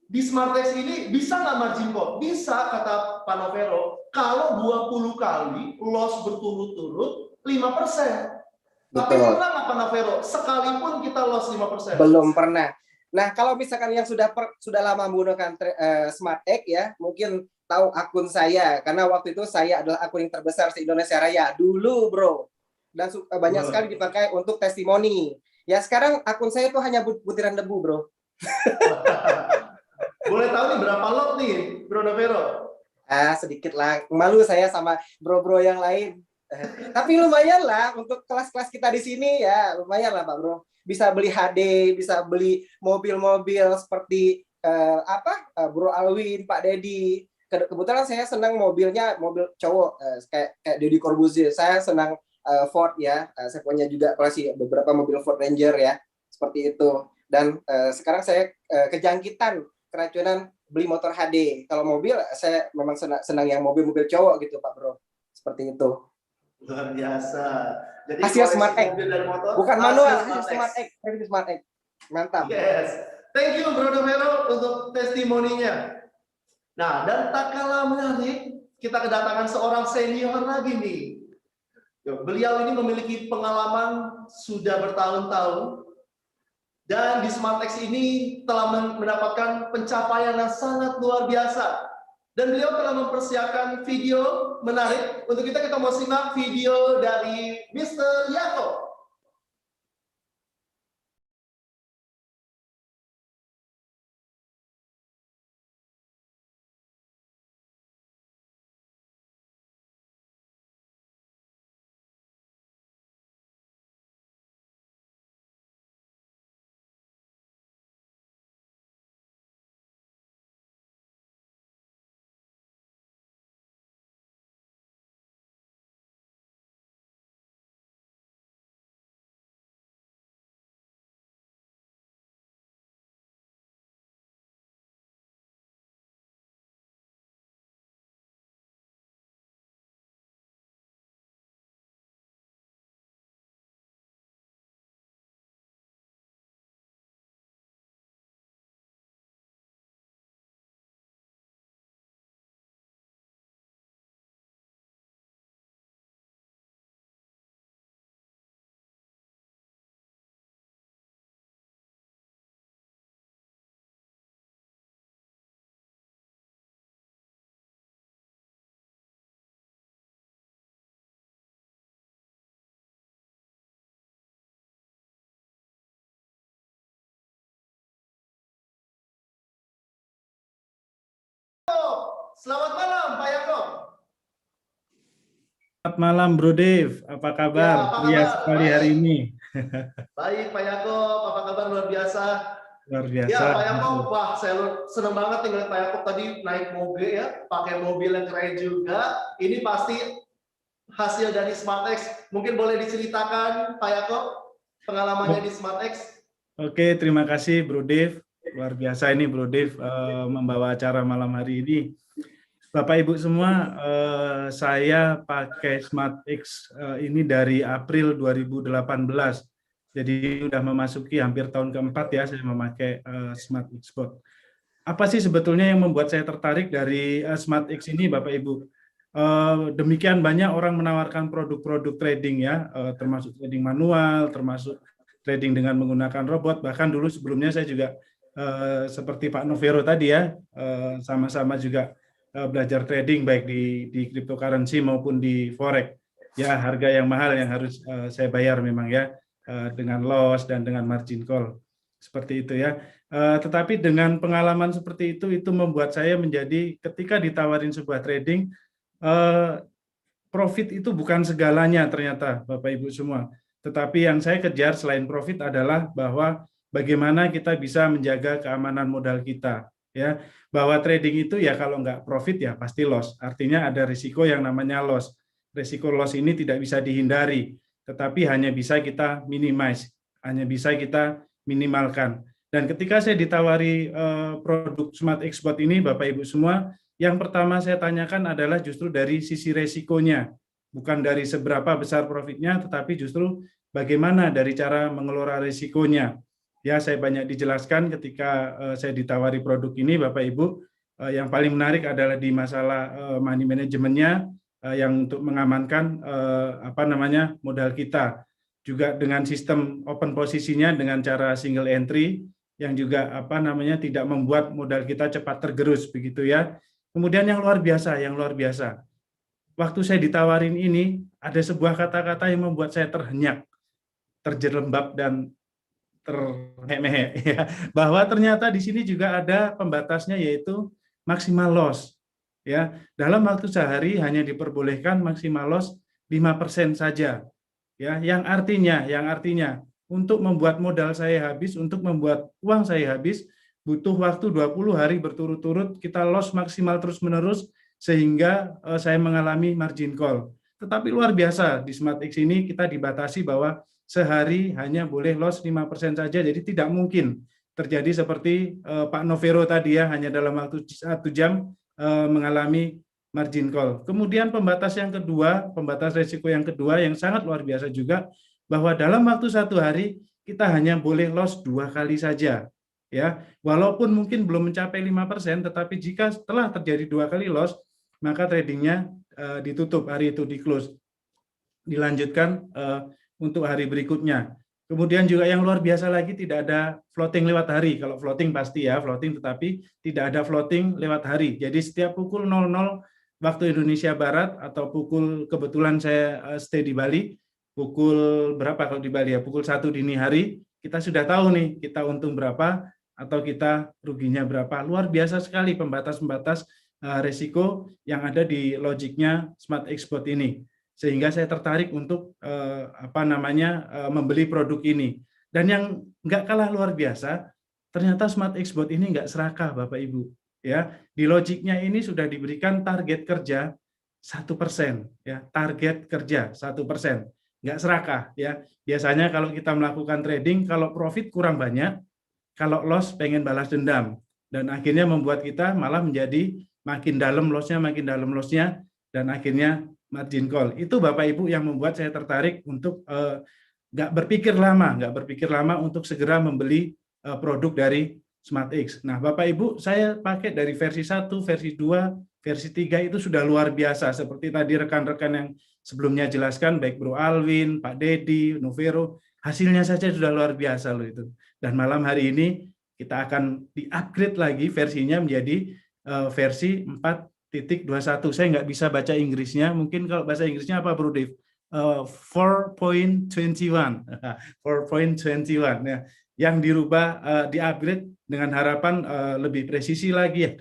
di Smartex ini bisa nggak margin call? Bisa, kata Pak Novero. Kalau 20 kali loss berturut-turut 5%. Tapi Betul. pernah nggak Pak Novero? Sekalipun kita loss 5%. Belum pernah. Nah, kalau misalkan yang sudah lama menggunakan SmartX ya, mungkin tahu akun saya karena waktu itu saya adalah akun yang terbesar di Indonesia Raya dulu, bro. Dan banyak sekali dipakai untuk testimoni. Ya sekarang akun saya itu hanya butiran debu, bro. Boleh tahu nih berapa lot nih, Bro Novero? Sedikit lah. Malu saya sama bro-bro yang lain. Tapi lumayan lah untuk kelas-kelas kita di sini ya, lumayan lah Pak Bro. Bisa beli HD, bisa beli mobil-mobil seperti Bro Alwin, Pak Dedi. Kebetulan saya senang mobilnya mobil cowok kayak Deddy Corbuzier. Saya senang Ford ya. Saya punya juga koleksi beberapa mobil Ford Ranger ya, seperti itu. Dan sekarang saya kejangkitan keracunan beli motor HD. Kalau mobil saya memang senang yang mobil-mobil cowok gitu Pak Bro. Seperti itu. Luar biasa. Jadi hasil SmartX, bukan manual, hasil SmartX. Mantap. Yes. Thank you Bro Novero untuk testimoninya. Nah, dan tak kalah menarik, kita kedatangan seorang senior lagi nih. Beliau ini memiliki pengalaman sudah bertahun-tahun dan di Smartex ini telah mendapatkan pencapaian yang sangat luar biasa. Dan beliau telah mempersiapkan video menarik untuk kita mau simak video dari Mr. Yakob. Selamat malam Pak Yakob. Selamat malam Bro Dev, apa kabar? Ya, apa Pria kabar? sekali Baik. hari ini. Baik Pak Yakob, apa kabar luar biasa? Luar biasa. Ya Pak Yakob, wah saya senang banget nih ngeliat Pak Yakob tadi naik mobil ya, pakai mobil yang keren juga. Ini pasti hasil dari Smartex. Mungkin boleh diceritakan Pak Yakob pengalamannya di Smartex? Oke, terima kasih Bro Dev. Luar biasa ini Bro Dev membawa acara malam hari ini. Bapak Ibu semua, saya pakai SmartX ini dari April 2018. Jadi sudah memasuki hampir tahun keempat ya saya memakai SmartX Spot. Apa sih sebetulnya yang membuat saya tertarik dari SmartX ini Bapak Ibu? Demikian banyak orang menawarkan produk-produk trading ya, termasuk trading manual, termasuk trading dengan menggunakan robot. Bahkan dulu sebelumnya saya juga seperti Pak Novero tadi ya, sama-sama juga belajar trading baik di cryptocurrency maupun di forex. Ya harga yang mahal yang harus saya bayar memang ya, dengan loss dan dengan margin call seperti itu ya. Tetapi dengan pengalaman seperti itu membuat saya menjadi ketika ditawarin sebuah trading, profit itu bukan segalanya ternyata Bapak Ibu semua. Tetapi yang saya kejar selain profit adalah bahwa bagaimana kita bisa menjaga keamanan modal kita. Ya, bahwa trading itu ya kalau nggak profit ya pasti loss. Artinya ada risiko yang namanya loss. Risiko loss ini tidak bisa dihindari, tetapi hanya bisa kita minimize. hanya bisa kita minimalkan. Dan ketika saya ditawari produk Smart Export ini, Bapak Ibu semua, yang pertama saya tanyakan adalah justru dari sisi resikonya, bukan dari seberapa besar profitnya, tetapi justru bagaimana dari cara mengelola resikonya. Ya, saya banyak dijelaskan ketika saya ditawari produk ini, Bapak Ibu. Yang paling menarik adalah di masalah money manajemennya, yang untuk mengamankan modal kita. Juga dengan sistem open posisinya dengan cara single entry, yang juga tidak membuat modal kita cepat tergerus begitu ya. Kemudian yang luar biasa. Waktu saya ditawarin ini ada sebuah kata-kata yang membuat saya terhenyak, terjerembab dan termehek ya. Bahwa ternyata di sini juga ada pembatasnya yaitu maksimal loss. Ya, dalam waktu sehari hanya diperbolehkan maksimal loss 5% saja. Ya, yang artinya untuk membuat modal saya habis, untuk membuat uang saya habis, butuh waktu 20 hari berturut-turut kita loss maksimal terus-menerus sehingga saya mengalami margin call. Tetapi luar biasa di SmartX ini kita dibatasi bahwa sehari hanya boleh loss 5% saja, jadi tidak mungkin terjadi seperti Pak Novero tadi ya, hanya dalam waktu 1 jam mengalami margin call. Kemudian pembatas resiko yang kedua yang sangat luar biasa juga, bahwa dalam waktu 1 hari kita hanya boleh loss 2 kali saja. Ya, walaupun mungkin belum mencapai 5%, tetapi jika setelah terjadi 2 kali loss, maka tradingnya ditutup hari itu, di close. Dilanjutkan untuk hari berikutnya. Kemudian juga yang luar biasa lagi, tidak ada floating lewat hari. Kalau floating pasti ya, floating, tetapi tidak ada floating lewat hari. Jadi setiap pukul 00 waktu Indonesia Barat atau kebetulan saya stay di Bali, pukul berapa kalau di Bali ya, pukul 1 dini hari, kita sudah tahu nih kita untung berapa atau kita ruginya berapa. Luar biasa sekali pembatas-pembatas resiko yang ada di logiknya Smart Export ini. Sehingga saya tertarik untuk membeli produk ini. Dan yang nggak kalah luar biasa, ternyata Smart Export ini nggak serakah Bapak Ibu. Ya, di logiknya ini sudah diberikan target kerja 1%, ya, target kerja 1%, nggak serakah ya. Biasanya kalau kita melakukan trading, kalau profit kurang banyak, kalau loss pengen balas dendam, dan akhirnya membuat kita malah menjadi makin dalam lossnya, dan akhirnya margin call. Itu Bapak Ibu yang membuat saya tertarik untuk nggak berpikir lama untuk segera membeli produk dari SmartX. Nah, Bapak Ibu, saya pakai dari versi 1, versi 2, versi 3 itu sudah luar biasa. Seperti tadi rekan-rekan yang sebelumnya jelaskan, baik Bro Alwin, Pak Dedi, Novero, hasilnya saja sudah luar biasa loh itu. Dan malam hari ini kita akan di-upgrade lagi versinya menjadi versi 4.21. Saya nggak bisa baca Inggrisnya, mungkin kalau bahasa Inggrisnya apa Bro Dave? 4.21. 4.21 ya. Yang dirubah, di-upgrade dengan harapan lebih presisi lagi ya,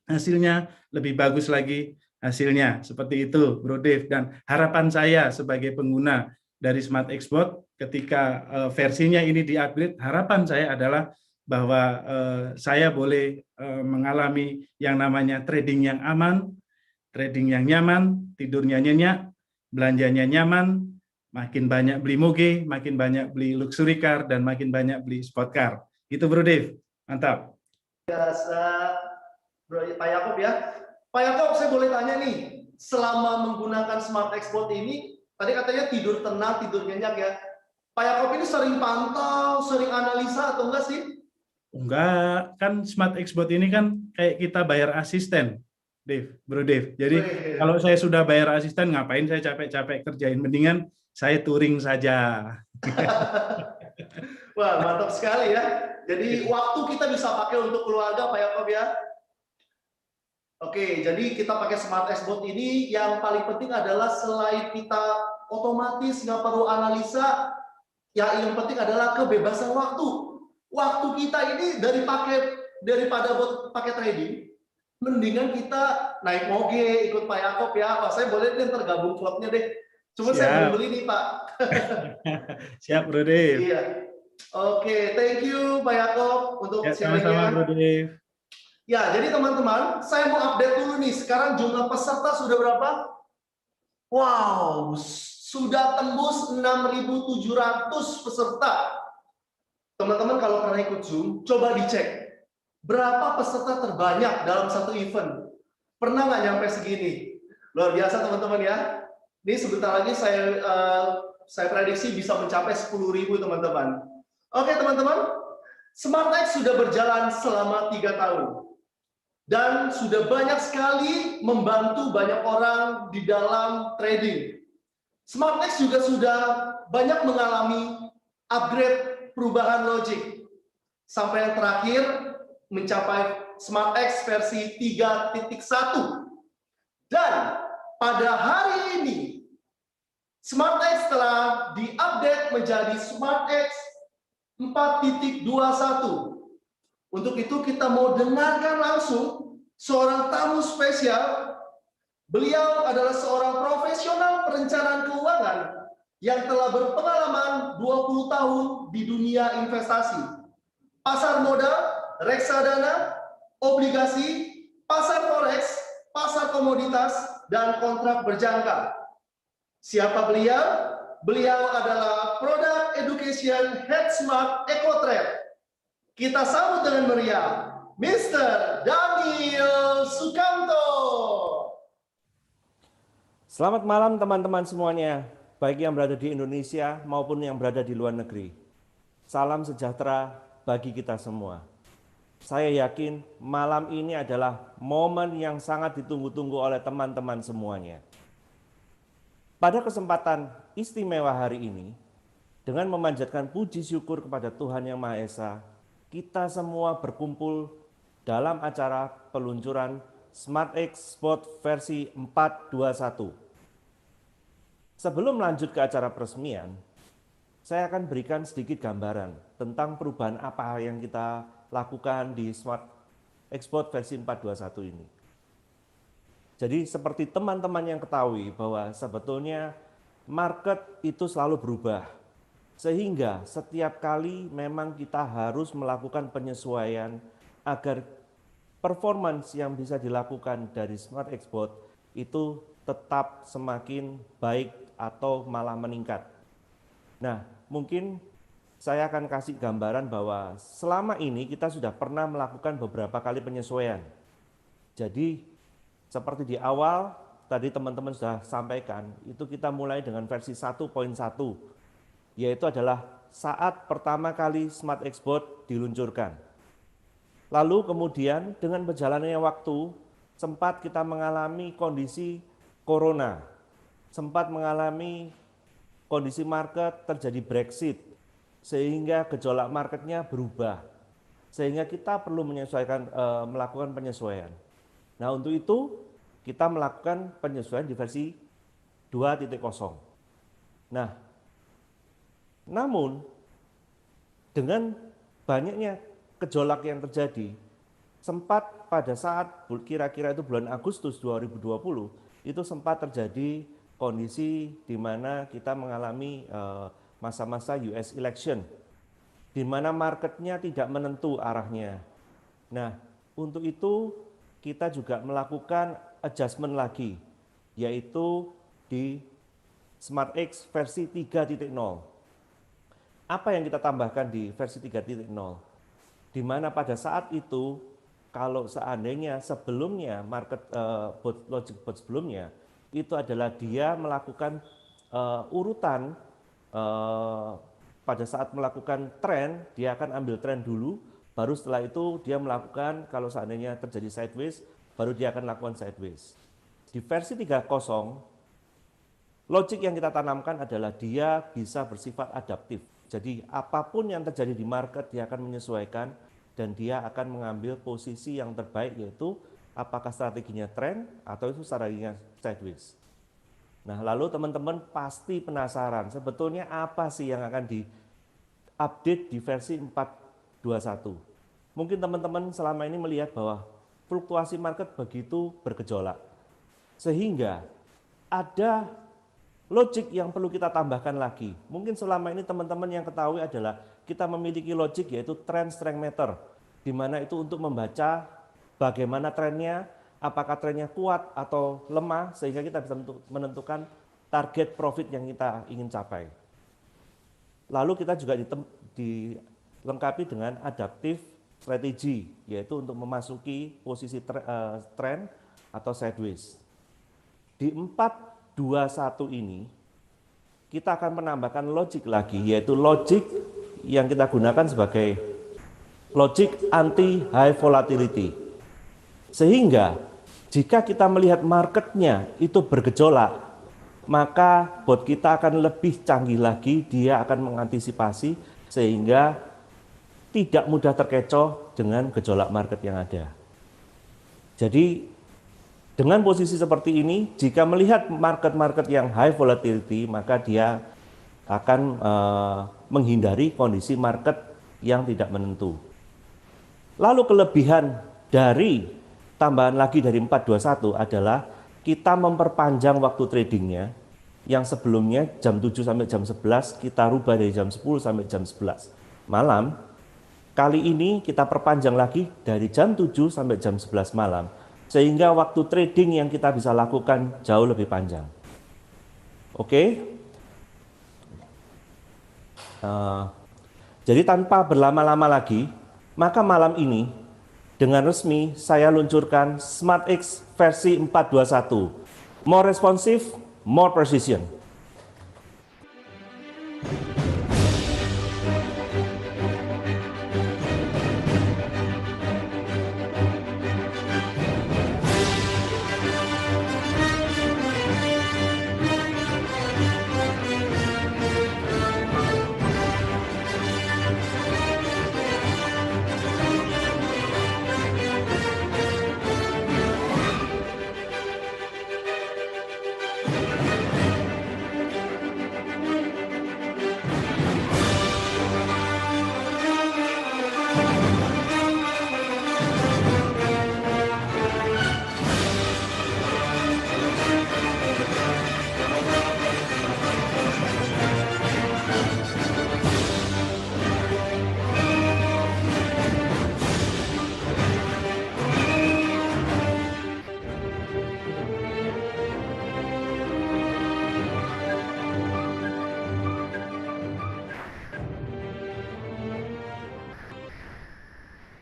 hasilnya lebih bagus lagi hasilnya, seperti itu Bro Dave. Dan harapan saya sebagai pengguna dari Smart Export ketika versinya ini di-upgrade, harapan saya adalah bahwa saya boleh mengalami yang namanya trading yang aman, trading yang nyaman, tidurnya nyenyak, belanjanya nyaman, makin banyak beli moge, makin banyak beli luxury car, dan makin banyak beli sport car. Gitu Bro Dave, mantap. Biasa, Pak Yakob ya. Pak Yakob, saya boleh tanya nih, selama menggunakan Smart Export ini, tadi katanya tidur tenang, tidur nyenyak ya. Pak Yakob ini sering pantau, sering analisa atau enggak sih? Enggak, kan Smart Export ini kan kayak kita bayar asisten, Bro Dave. Jadi kalau saya sudah bayar asisten, ngapain saya capek-capek kerjain? Mendingan saya touring saja. Wah, mantap sekali ya. Jadi waktu kita bisa pakai untuk keluarga, Pak Yakob ya. Oke, jadi kita pakai Smart Export ini yang paling penting adalah selain kita otomatis nggak perlu analisa, yang penting adalah kebebasan waktu. Waktu kita ini daripada buat pakai trading, mendingan kita naik moge, ikut Pak Yakob ya. Wah, saya boleh deh tergabung klubnya deh. Cuma saya belum beli nih Pak. Siap Bro Dave. Iya. Oke, thank you Pak Yakob untuk ya, sharingnya. sama-sama Bro Dave. Ya, jadi teman-teman, saya mau update dulu nih. Sekarang jumlah peserta sudah berapa? Wow, sudah tembus 6.700 peserta. Teman-teman kalau pernah ikut Zoom, coba dicek. Berapa peserta terbanyak dalam satu event? Pernah nggak nyampe segini? Luar biasa teman-teman ya. Ini sebentar lagi saya prediksi bisa mencapai 10.000 teman-teman. Oke teman-teman, SmartX sudah berjalan selama 3 tahun. Dan sudah banyak sekali membantu banyak orang di dalam trading. SmartX juga sudah banyak mengalami upgrade perubahan logik. Sampai yang terakhir mencapai SmartX versi 3.1. Dan pada hari ini, SmartX telah diupdate menjadi SmartX 4.21. Untuk itu kita mau dengarkan langsung seorang tamu spesial. Beliau adalah seorang profesional perencanaan keuangan yang telah berpengalaman 20 tahun di dunia investasi. Pasar modal, reksadana, obligasi, pasar forex, pasar komoditas, dan kontrak berjangka. Siapa beliau? Beliau adalah Product Education Head Smart EcoTrade. Kita sambut dengan meriah, Mr. Daniel Sukamto. Selamat malam teman-teman semuanya, baik yang berada di Indonesia maupun yang berada di luar negeri. Salam sejahtera bagi kita semua. Saya yakin malam ini adalah momen yang sangat ditunggu-tunggu oleh teman-teman semuanya. Pada kesempatan istimewa hari ini, dengan memanjatkan puji syukur kepada Tuhan Yang Maha Esa, kita semua berkumpul dalam acara peluncuran SmartX Spot versi 4.21. Sebelum lanjut ke acara peresmian, saya akan berikan sedikit gambaran tentang perubahan apa yang kita lakukan di SmartX Spot versi 4.21 ini. Jadi seperti teman-teman yang ketahui bahwa sebetulnya market itu selalu berubah. Sehingga setiap kali memang kita harus melakukan penyesuaian agar performance yang bisa dilakukan dari SmartX Spot itu tetap semakin baik atau malah meningkat. Nah, mungkin saya akan kasih gambaran bahwa selama ini kita sudah pernah melakukan beberapa kali penyesuaian. Jadi, seperti di awal tadi teman-teman sudah sampaikan, itu kita mulai dengan versi 1.1, yaitu adalah saat pertama kali SmartX Spot diluncurkan. Lalu kemudian dengan berjalannya waktu, sempat kita mengalami kondisi corona, sempat mengalami kondisi market terjadi Brexit, sehingga gejolak marketnya berubah, sehingga kita perlu melakukan penyesuaian. Nah untuk itu kita melakukan penyesuaian di versi 2.0. Nah, namun dengan banyaknya gejolak yang terjadi, sempat pada saat kira-kira itu bulan Agustus 2020, itu sempat terjadi kondisi di mana kita mengalami masa-masa US election, di mana marketnya tidak menentu arahnya. Nah, untuk itu kita juga melakukan adjustment lagi, yaitu di SmartX versi 3.0. Apa yang kita tambahkan di versi 3.0? Di mana pada saat itu, kalau seandainya sebelumnya market logic bot sebelumnya, itu adalah dia melakukan urutan pada saat melakukan tren, dia akan ambil tren dulu, baru setelah itu dia melakukan, kalau seandainya terjadi sideways, baru dia akan lakukan sideways. Di versi 3.0, logik yang kita tanamkan adalah dia bisa bersifat adaptif. Jadi apapun yang terjadi di market dia akan menyesuaikan dan dia akan mengambil posisi yang terbaik, yaitu apakah strateginya tren atau itu strateginya sideways. Nah lalu teman-teman pasti penasaran sebetulnya apa sih yang akan di-update di versi 4.21. Mungkin teman-teman selama ini melihat bahwa fluktuasi market begitu bergejolak, sehingga ada logik yang perlu kita tambahkan lagi. Mungkin selama ini teman-teman yang ketahui adalah kita memiliki logik yaitu trend strength meter, di mana itu untuk membaca bagaimana trennya, apakah trennya kuat atau lemah, sehingga kita bisa menentukan target profit yang kita ingin capai. Lalu kita juga dilengkapi dengan adaptive strategy, yaitu untuk memasuki posisi trend atau sideways. Di 421 ini, kita akan menambahkan logic lagi, yaitu logic yang kita gunakan sebagai logic anti high volatility. Sehingga jika kita melihat marketnya itu bergejolak, maka bot kita akan lebih canggih lagi, dia akan mengantisipasi sehingga tidak mudah terkecoh dengan gejolak market yang ada. Jadi dengan posisi seperti ini, jika melihat market-market yang high volatility, maka dia akan menghindari kondisi market yang tidak menentu. Lalu kelebihan dari tambahan lagi dari 421 adalah kita memperpanjang waktu tradingnya, yang sebelumnya jam 7 sampai jam 11, kita rubah dari jam 10 sampai jam 11 malam. Kali ini kita perpanjang lagi dari jam 7 sampai jam 11 malam, sehingga waktu trading yang kita bisa lakukan jauh lebih panjang. Oke? Jadi tanpa berlama-lama lagi, maka malam ini dengan resmi saya luncurkan SmartX versi 421. More responsive, more precision.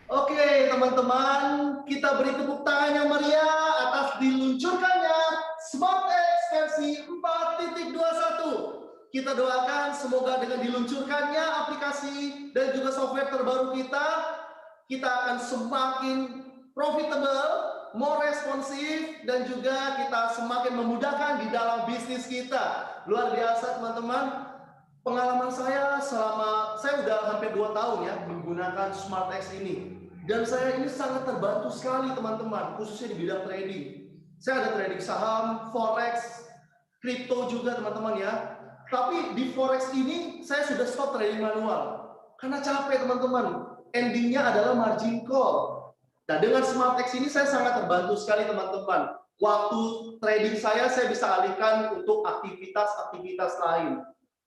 Oke, teman-teman, kita beri tepuk tangan yang meriah atas diluncurkannya SmartX versi 4.21. Kita doakan semoga dengan diluncurkannya aplikasi dan juga software terbaru kita akan semakin profitable, more responsif, dan juga kita semakin memudahkan di dalam bisnis kita. Luar biasa, teman-teman. Pengalaman saya selama saya udah hampir 2 tahun ya menggunakan SmartX ini, dan saya ini sangat terbantu sekali, teman-teman, khususnya di bidang trading. Saya ada trading saham, forex, kripto juga, teman-teman ya. Tapi di forex ini saya sudah stop trading manual karena capek, teman-teman. Endingnya adalah margin call. Nah, dengan SmartX ini saya sangat terbantu sekali, teman-teman. Waktu trading saya bisa alihkan untuk aktivitas-aktivitas lain.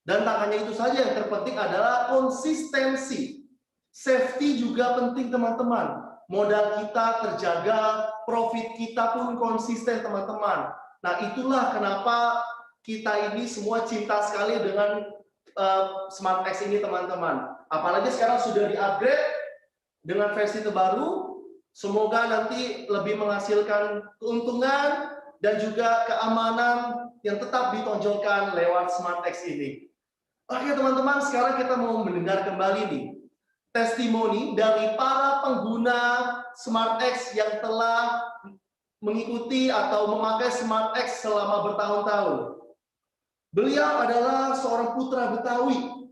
Dan tak hanya itu saja, yang terpenting adalah konsistensi. Safety juga penting, teman-teman. Modal kita terjaga, profit kita pun konsisten, teman-teman. Nah, itulah kenapa kita ini semua cinta sekali dengan SmartX ini, teman-teman. Apalagi sekarang sudah di-upgrade dengan versi terbaru. Semoga nanti lebih menghasilkan keuntungan dan juga keamanan yang tetap ditonjolkan lewat SmartX ini. Oke, teman-teman, sekarang kita mau mendengar kembali nih testimoni dari para pengguna SmartX yang telah mengikuti atau memakai SmartX selama bertahun-tahun. Beliau adalah seorang putra Betawi,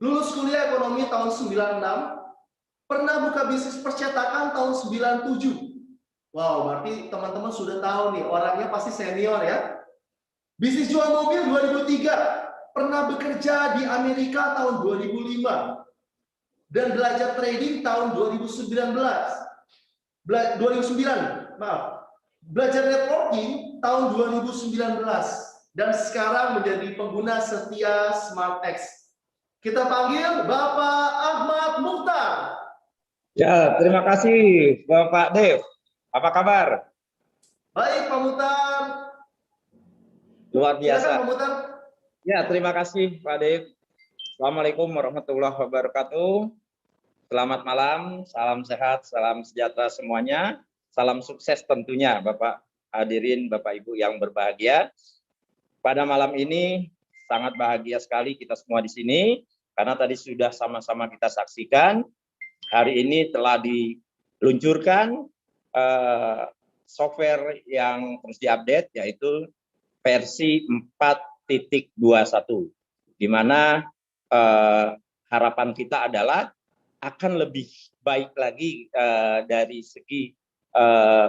lulus kuliah ekonomi tahun 96, pernah buka bisnis percetakan tahun 97. Wow, berarti teman-teman sudah tahu nih, orangnya pasti senior ya. Bisnis jual mobil 2003. Pernah bekerja di Amerika tahun 2005 dan belajar trading tahun 2009. Belajar networking tahun 2019 dan sekarang menjadi pengguna setia SmartX. Kita panggil Bapak Ahmad Mukhtar. Ya, terima kasih Bapak Dev. Apa kabar? Baik, Pak Mukhtar. Luar biasa. Silakan, Pak Mukhtar. Ya, terima kasih Pak Dev. Assalamualaikum warahmatullahi wabarakatuh. Selamat malam, salam sehat, salam sejahtera semuanya. Salam sukses tentunya Bapak hadirin, Bapak Ibu yang berbahagia. Pada malam ini sangat bahagia sekali kita semua di sini karena tadi sudah sama-sama kita saksikan hari ini telah diluncurkan software yang terus diupdate yaitu versi 4.21 di mana harapan kita adalah akan lebih baik lagi dari segi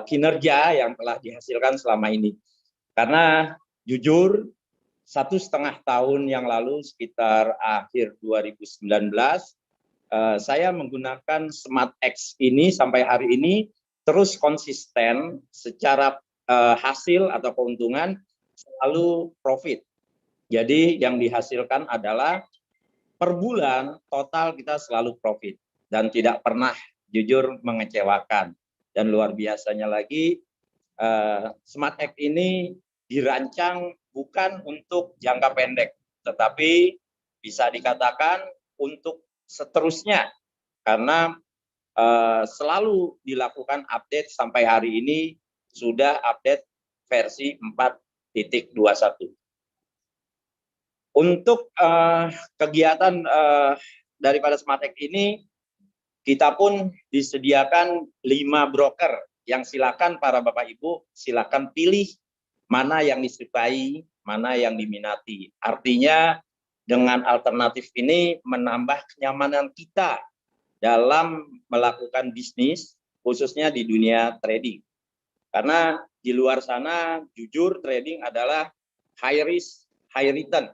kinerja yang telah dihasilkan selama ini. Karena jujur 1,5 tahun yang lalu sekitar akhir 2019 saya menggunakan SmartX ini sampai hari ini terus konsisten secara hasil atau keuntungan selalu profit. Jadi yang dihasilkan adalah per bulan total kita selalu profit dan tidak pernah jujur mengecewakan. Dan luar biasanya lagi SmartX ini dirancang bukan untuk jangka pendek, tetapi bisa dikatakan untuk seterusnya karena selalu dilakukan update sampai hari ini sudah update versi 4.21. Untuk kegiatan daripada SmartX ini kita pun disediakan 5 broker yang silakan para Bapak Ibu silakan pilih mana yang disukai, mana yang diminati. Artinya dengan alternatif ini menambah kenyamanan kita dalam melakukan bisnis khususnya di dunia trading. Karena di luar sana jujur trading adalah high risk, high return.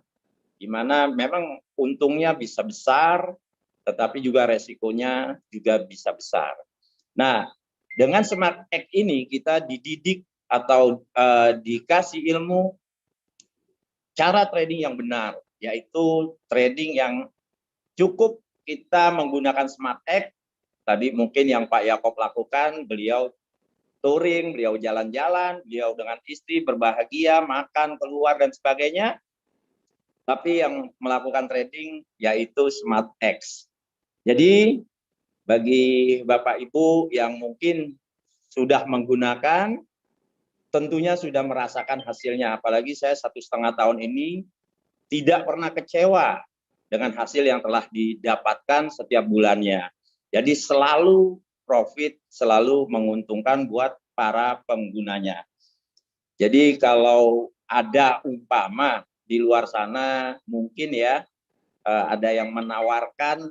Di mana memang untungnya bisa besar, tetapi juga resikonya juga bisa besar. Nah, dengan SmartX ini kita dididik atau dikasih ilmu cara trading yang benar, yaitu trading yang cukup kita menggunakan SmartX. Tadi mungkin yang Pak Yakob lakukan, beliau touring, beliau jalan-jalan, beliau dengan istri berbahagia, makan, keluar, dan sebagainya. Tapi yang melakukan trading yaitu SmartX. Jadi bagi Bapak Ibu yang mungkin sudah menggunakan, tentunya sudah merasakan hasilnya. Apalagi saya 1,5 tahun ini tidak pernah kecewa dengan hasil yang telah didapatkan setiap bulannya. Jadi selalu profit, selalu menguntungkan buat para penggunanya. Jadi kalau ada umpama di luar sana mungkin ya ada yang menawarkan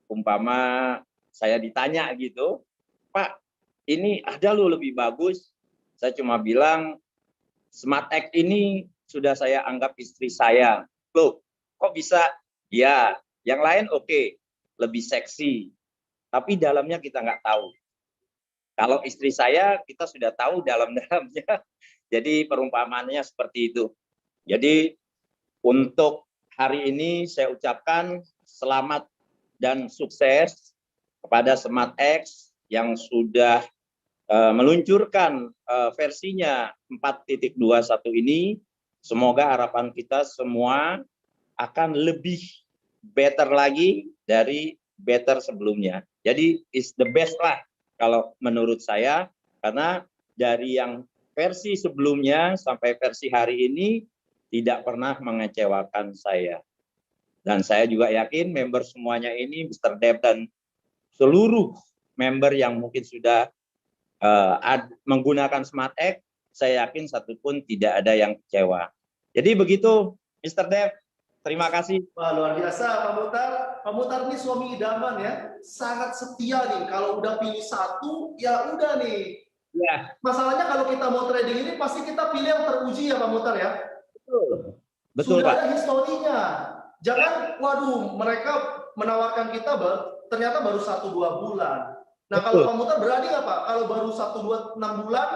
umpama saya ditanya gitu, Pak ini ada loh lebih bagus. Saya cuma bilang SmartX ini sudah saya anggap istri saya. Loh kok bisa? Ya yang lain oke, lebih seksi. Tapi dalamnya kita nggak tahu. Kalau istri saya kita sudah tahu dalam-dalamnya. Jadi perumpamaannya seperti itu. Jadi untuk hari ini saya ucapkan selamat dan sukses kepada SmartX yang sudah meluncurkan versinya 4.21 ini. Semoga harapan kita semua akan lebih better lagi dari better sebelumnya. Jadi is the best lah kalau menurut saya, karena dari yang versi sebelumnya sampai versi hari ini tidak pernah mengecewakan saya. Dan saya juga yakin member semuanya ini, Mr. Dev dan seluruh member yang mungkin sudah menggunakan SmartX, saya yakin satupun tidak ada yang kecewa. Jadi begitu, Mr. Dev. Terima kasih. Wah, luar biasa Pak Mutar. Pak Mutar ini suami idaman ya. Sangat setia nih. Kalau udah pilih satu, ya udah nih. Ya. Masalahnya kalau kita mau trading ini pasti kita pilih yang teruji ya Pak Mutar ya. Betul. Betul, Sudah Pak. ada historinya. Jangan, waduh, mereka menawarkan kita ternyata baru 1-2 bulan. Nah, kalau Pak Mutar berani nggak Pak? Kalau baru 1-2-6 bulan,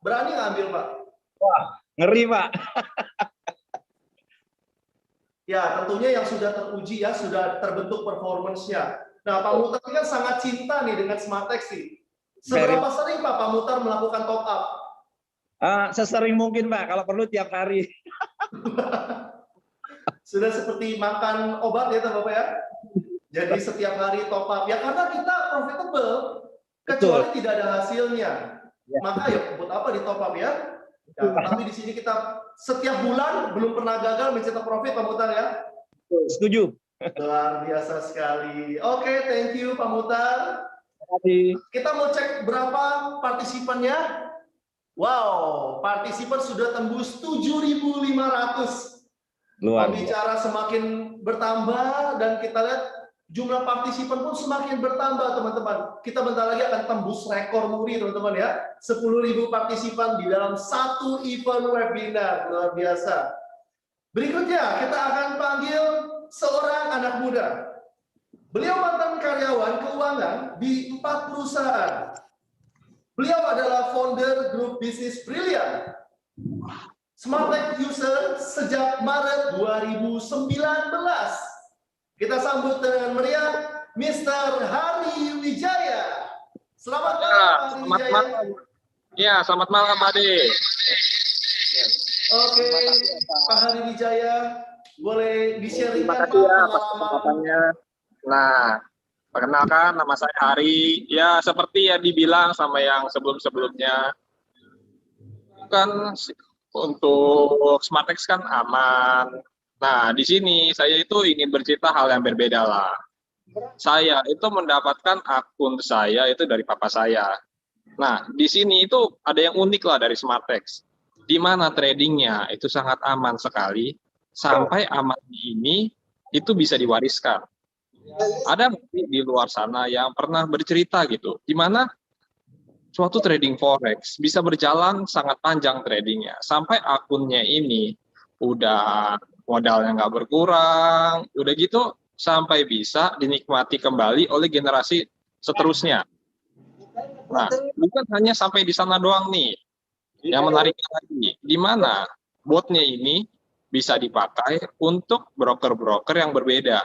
berani nggak ambil Pak? Wah, ngeri Pak. Ya, tentunya yang sudah teruji ya, sudah terbentuk performance-nya. Nah, Pak Mutar ini kan sangat cinta nih dengan SmartX nih. Seberapa sering Pak Mutar melakukan top up? Sesering mungkin Pak, kalau perlu tiap hari. Sudah seperti makan obat ya Bapak ya? Jadi setiap hari top up ya karena kita profitable kecuali tidak ada hasilnya. Maka ya buat apa di top up ya? Ya, tapi di sini kita setiap bulan belum pernah gagal mencetak profit Pak Mutar ya. Setuju. Luar biasa sekali. Oke, thank you Pak Mutar. Kita mau cek berapa partisipannya. Wow, partisipan sudah tembus 7.500. Pembicara semakin bertambah dan kita lihat jumlah partisipan pun semakin bertambah teman-teman. Kita bentar lagi akan tembus rekor muri teman-teman ya. 10.000 partisipan di dalam satu event webinar. Luar biasa. Berikutnya kita akan panggil seorang anak muda. Beliau mantan karyawan keuangan di 4 perusahaan. Beliau adalah founder grup bisnis Brilliant. SmartTech user sejak Maret 2019. Kita sambut dengan meriah Mr. Hari Wijaya. Selamat malam, Hari Wijaya. Ya, selamat malam, Pak Ade. Oke, Pak Hari Wijaya, boleh di-sharingkan pengalamannya. Nah, perkenalkan nama saya Hari. Ya, seperti yang dibilang sama yang sebelum-sebelumnya. Kan untuk SmartX kan aman. Nah, di sini saya itu ingin bercerita hal yang berbeda lah. Saya itu mendapatkan akun saya itu dari papa saya. Nah, di sini itu ada yang unik lah dari SmartX. Di mana tradingnya itu sangat aman sekali, sampai aman ini itu bisa diwariskan. Ada mungkin di luar sana yang pernah bercerita gitu, di mana suatu trading forex bisa berjalan sangat panjang tradingnya, sampai akunnya ini udah modalnya nggak berkurang, udah gitu sampai bisa dinikmati kembali oleh generasi seterusnya. Nah, bukan hanya sampai di sana doang nih. Yang menariknya lagi, di mana botnya ini bisa dipakai untuk broker-broker yang berbeda.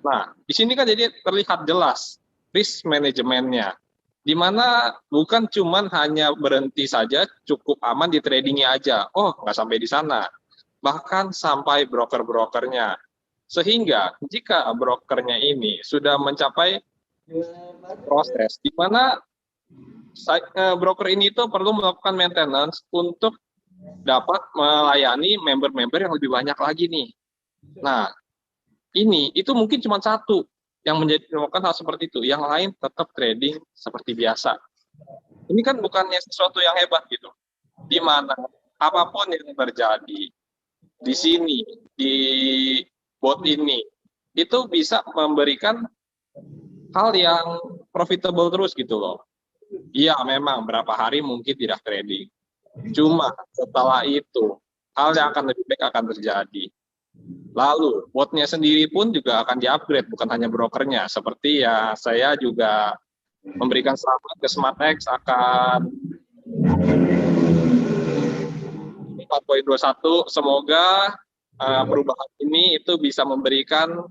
Nah, di sini kan jadi terlihat jelas risk manajemennya, di mana bukan cuman hanya berhenti saja cukup aman di tradingnya aja. Oh, nggak sampai di sana. Bahkan sampai broker-brokernya. Sehingga jika brokernya ini sudah mencapai proses di mana broker ini itu perlu melakukan maintenance untuk dapat melayani member-member yang lebih banyak lagi nih. Nah, itu mungkin cuma satu yang melakukan hal seperti itu. Yang lain tetap trading seperti biasa. Ini kan bukannya sesuatu yang hebat gitu. Di mana apapun yang terjadi di sini, di bot ini, itu bisa memberikan hal yang profitable terus gitu loh. Iya, memang berapa hari mungkin tidak trading. Cuma setelah itu, hal yang akan lebih baik akan terjadi. Lalu, botnya sendiri pun juga akan di-upgrade, bukan hanya brokernya. Seperti ya, saya juga memberikan selamat ke SmartX akan 4.21. Semoga perubahan ini itu bisa memberikan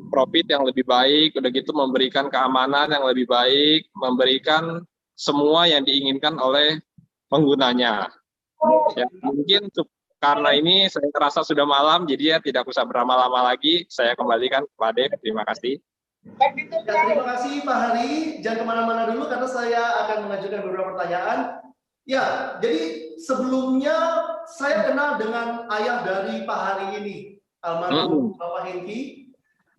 profit yang lebih baik, udah gitu memberikan keamanan yang lebih baik, memberikan semua yang diinginkan oleh penggunanya. Ya, mungkin karena ini saya terasa sudah malam, jadi ya tidak usah berlama-lama lagi. Saya kembalikan kepada Dev. Terima kasih. Ya, terima kasih Pak Hari. Jangan kemana-mana dulu karena saya akan mengajukan beberapa pertanyaan. Ya, jadi sebelumnya saya kenal dengan ayah dari Pak Hari ini, almarhum Bapak Hengki.